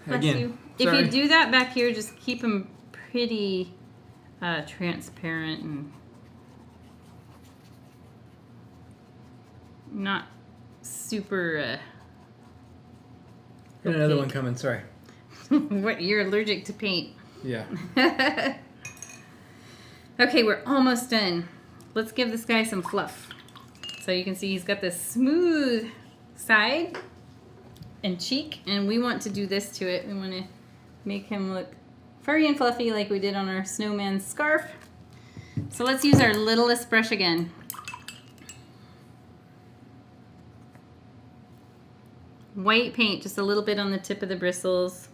Again, if you do that back here, just keep them pretty transparent and not super. Got another one coming. Sorry. What? You're allergic to paint. Yeah. Okay, we're almost done. Let's give this guy some fluff. So you can see he's got this smooth side and cheek, and we want to do this to it. We want to make him look furry and fluffy like we did on our snowman scarf. So let's use our littlest brush again. White paint, just a little bit on the tip of the bristles.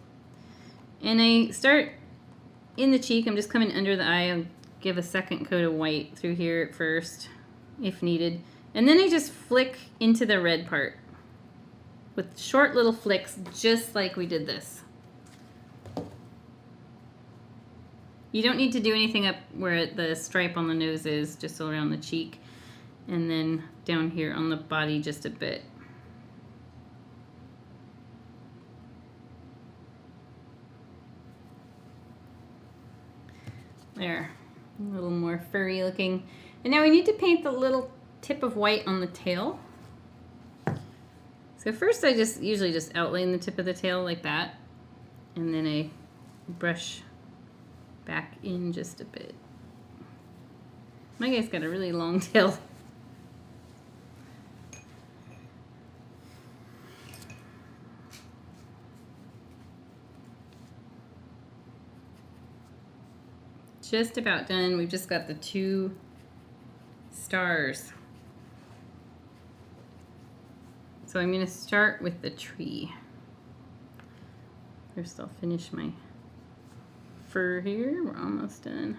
And I start in the cheek. I'm just coming under the eye. I'll give a second coat of white through here at first, if needed. And then I just flick into the red part with short little flicks, just like we did this. You don't need to do anything up where the stripe on the nose is, just around the cheek. And then down here on the body just a bit. There, a little more furry looking. And now we need to paint the little tip of white on the tail. So first I usually just outline the tip of the tail like that. And then I brush back in just a bit. My guy's got a really long tail. Just about done. We've just got the 2 stars. So I'm going to start with the tree. First I'll finish my fur here. We're almost done.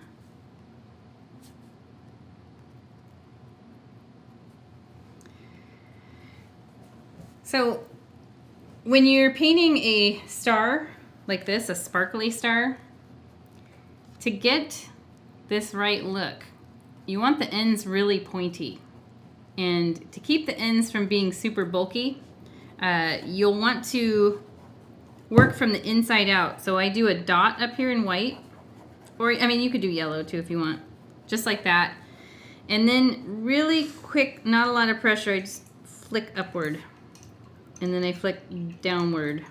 So when you're painting a star like this, a sparkly star, to get this right look, you want the ends really pointy. And to keep the ends from being super bulky, you'll want to work from the inside out. So I do a dot up here in white, or I mean you could do yellow too if you want, just like that. And then really quick, not a lot of pressure, I just flick upward. And then I flick downward.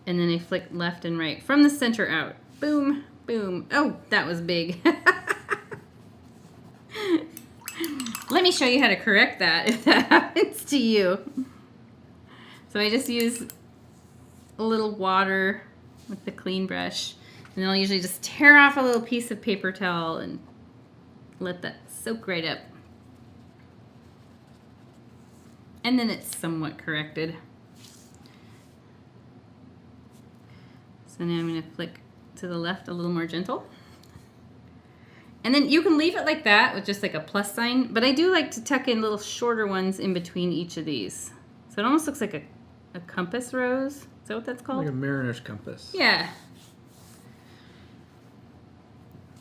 And then I flick left and right from the center out. Boom, boom. Oh, that was big. Let me show you how to correct that if that happens to you. So I just use a little water with the clean brush. And then I'll usually just tear off a little piece of paper towel and let that soak right up. And then it's somewhat corrected. So now I'm going to flick to the left a little more gentle. And then you can leave it like that with just like a plus sign, but I do like to tuck in little shorter ones in between each of these. So it almost looks like a compass rose. Is that what that's called? Like a mariner's compass. Yeah.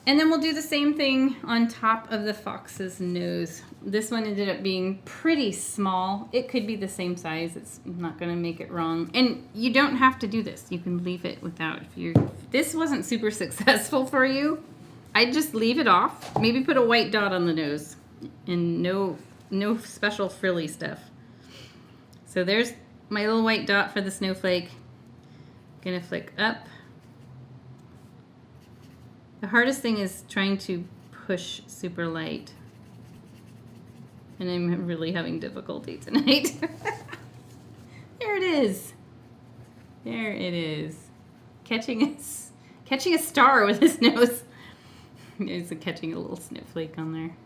And then we'll do the same thing on top of the fox's nose. This one ended up being pretty small. It could be the same size. It's not going to make it wrong. And you don't have to do this. You can leave it without. If this wasn't super successful for you, I'd just leave it off. Maybe put a white dot on the nose and no special frilly stuff. So there's my little white dot for the snowflake. Gonna flick up. The hardest thing is trying to push super light. And I'm really having difficulty tonight. There it is. There it is. Catching a star with his nose. It's catching a little snowflake on there.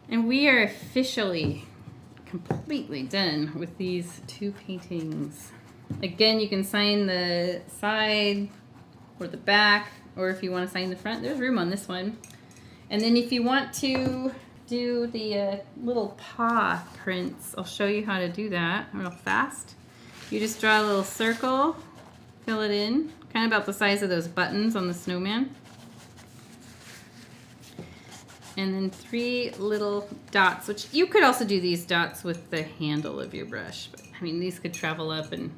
And we are officially completely done with these 2 paintings. Again, you can sign the side or the back, or if you want to sign the front, there's room on this one. And then if you want to do the little paw prints, I'll show you how to do that real fast. You just draw a little circle, fill it in, kind of about the size of those buttons on the snowman. And then 3 little dots, which you could also do these dots with the handle of your brush. But, I mean, these could travel up and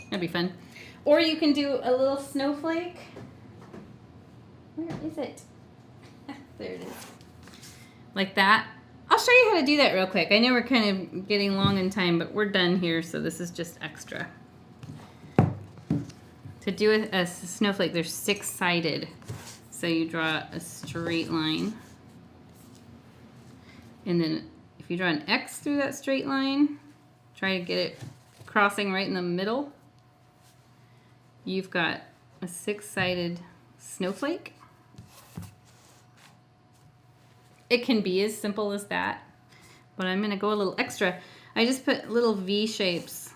that'd be fun. Or you can do a little snowflake. Where is it? There it is. Like that. I'll show you how to do that real quick. I know we're kind of getting long in time, but we're done here, so this is just extra. To do a snowflake, they're 6-sided. So you draw a straight line. And then if you draw an X through that straight line, try to get it crossing right in the middle. you've got a 6-sided snowflake. It can be as simple as that, but I'm going to go a little extra. I just put little V shapes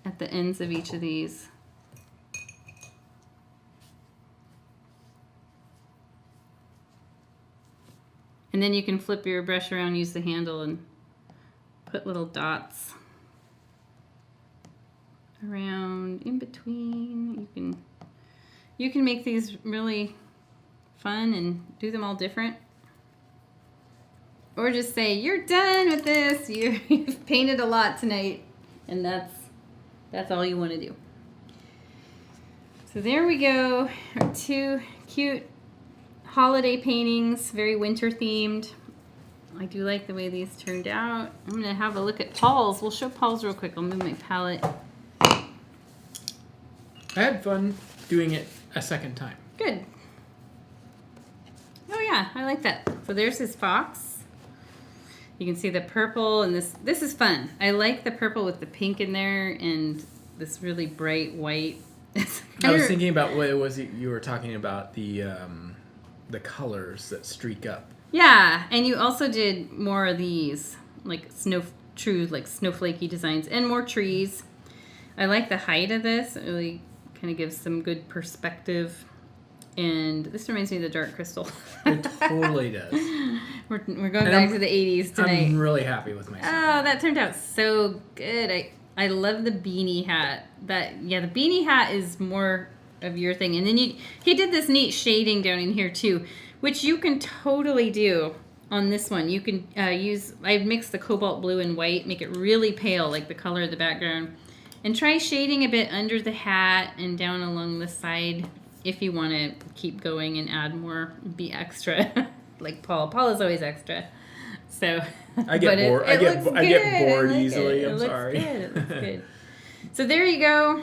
at the ends of each of these. And then you can flip your brush around, use the handle, and put little dots around in between. You can make these really fun and do them all different. Or just say, you're done with this. You've painted a lot tonight. And that's all you want to do. So there we go. Our 2 cute holiday paintings, very winter themed. I do like the way these turned out. I'm going to have a look at Paul's. We'll show Paul's real quick. I'll move my palette. I had fun doing it a second time. Good. Oh yeah, I like that. So there's his fox. You can see the purple, and this is fun. I like the purple with the pink in there and this really bright white. I was thinking about what it was you were talking about, the colors that streak up. Yeah, and you also did more of these, like snowflakey designs, and more trees. I like the height of this. It really kind of gives some good perspective. And this reminds me of the dark crystal. It totally does. We're going back to the 80s tonight. I'm really happy with myself. Oh, that turned out so good. I love the beanie hat. The beanie hat is more of your thing. And then he did this neat shading down in here too, which you can totally do on this one. You can I mixed the cobalt blue and white, make it really pale, like the color of the background. And try shading a bit under the hat and down along the side if you want to keep going and add more, be extra. Like Paul. Paul is always extra. So I get bored. I get bored easily. I'm sorry. It looks good. So there you go.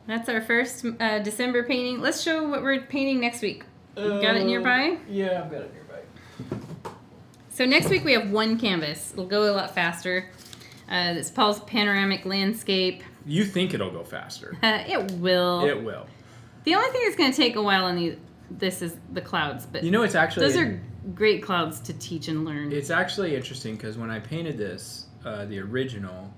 That's our first December painting. Let's show what we're painting next week. You got it nearby? Yeah, I've got it nearby. So next week we have 1 canvas. It'll go a lot faster. It's Paul's panoramic landscape. You think it'll go faster? It will. It will. The only thing that's going to take a while on this is the clouds, but it's actually those are great clouds to teach and learn. It's actually interesting because when I painted this, the original,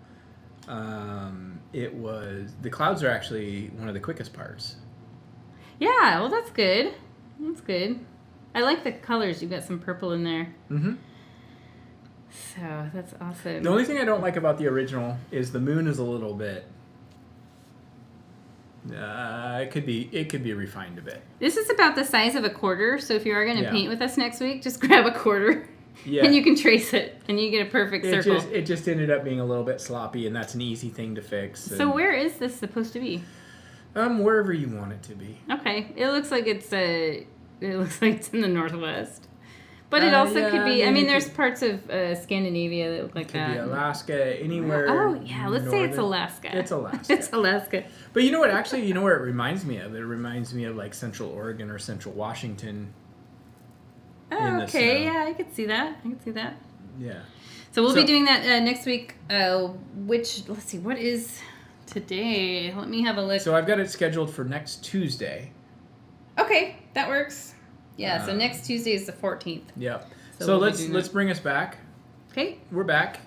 the clouds are actually one of the quickest parts. Yeah, well that's good. That's good. I like the colors. You've got some purple in there. Mm-hmm. So that's awesome. The only thing I don't like about the original is the moon is a little bit. It could be refined a bit. This is about the size of a quarter, so if you are going to paint with us next week, just grab a quarter, and you can trace it, and you get a perfect circle. It just ended up being a little bit sloppy, and that's an easy thing to fix. So where is this supposed to be? Wherever you want it to be. Okay, it looks like it's in the Northwest. But it also could be, there's parts of Scandinavia that look like that. Could be Alaska, anywhere. Oh, yeah, let's say it's Alaska. It's Alaska. It's Alaska. But you know what, actually, where it reminds me of? It reminds me of, like, Central Oregon or Central Washington. Oh, okay, yeah, I could see that. Yeah. So we'll be doing that next week, let's see, what is today? Let me have a look. So I've got it scheduled for next Tuesday. Okay, that works. Yeah, so next Tuesday is the 14th. Yep. So let's bring us back. Okay. We're back.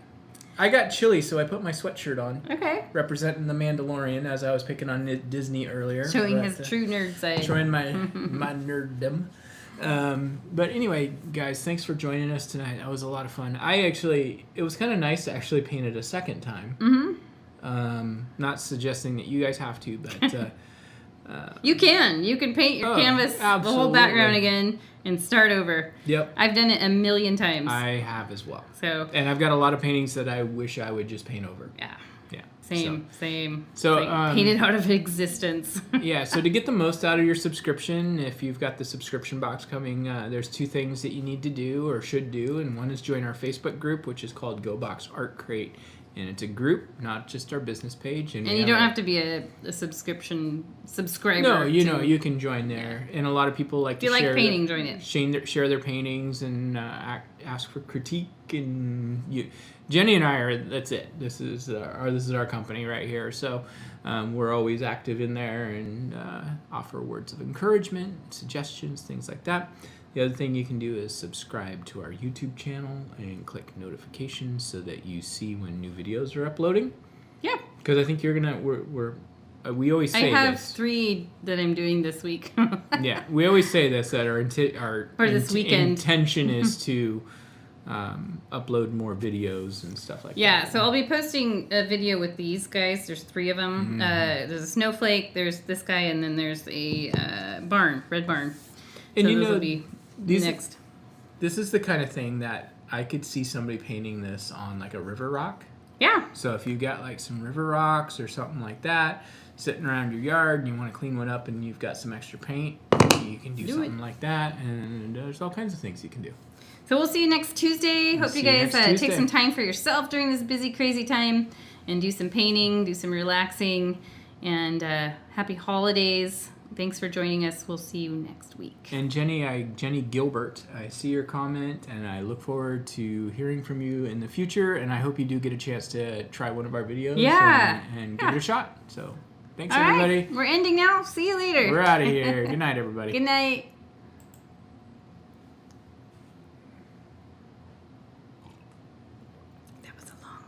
I got chilly, so I put my sweatshirt on. Okay. Representing the Mandalorian, as I was picking on Disney earlier. Showing his true nerd side. Showing my nerddom. But anyway, guys, thanks for joining us tonight. That was a lot of fun. It was kind of nice to actually paint it a second time. Mm-hmm. Not suggesting that you guys have to, but... you can paint your canvas, absolutely. The whole background again, and start over. Yep. I've done it a million times. I have as well. And I've got a lot of paintings that I wish I would just paint over. Yeah. Yeah. Same. So paint it out of existence. Yeah. So to get the most out of your subscription, if you've got the subscription box coming, there's 2 things that you need to do or should do, and one is join our Facebook group, which is called Go Box Art Crate. And it's a group, not just our business page. And you don't have to be a subscriber. No, you can join there. Yeah. And a lot of people like to share. If you like painting, join it. Share their paintings and ask for critique. And Jenny and I are. That's it. This is our company right here. So we're always active in there and offer words of encouragement, suggestions, things like that. The other thing you can do is subscribe to our YouTube channel and click notifications so that you see when new videos are uploading. Yeah. Because I think we always say this. I have 3 that I'm doing this week. Yeah, we always say this, that our this weekend intention is to upload more videos and stuff like that. Yeah, so I'll be posting a video with these guys. There's 3 of them. There's a snowflake, there's this guy, and then there's a red barn. And so those will be next. This is the kind of thing that I could see somebody painting this on like a river rock. Yeah. So if you've got like some river rocks or something like that sitting around your yard and you want to clean one up and you've got some extra paint, you can do something like that. And there's all kinds of things you can do. So we'll see you next Tuesday. Hope you guys take some time for yourself during this busy, crazy time and do some painting, do some relaxing, and happy holidays. Thanks for joining us. We'll see you next week. And Jenny Gilbert, I see your comment, and I look forward to hearing from you in the future. And I hope you do get a chance to try one of our videos. Yeah. And give it a shot. So thanks, everybody. Right. We're ending now. See you later. We're out of here. Good night, everybody. Good night.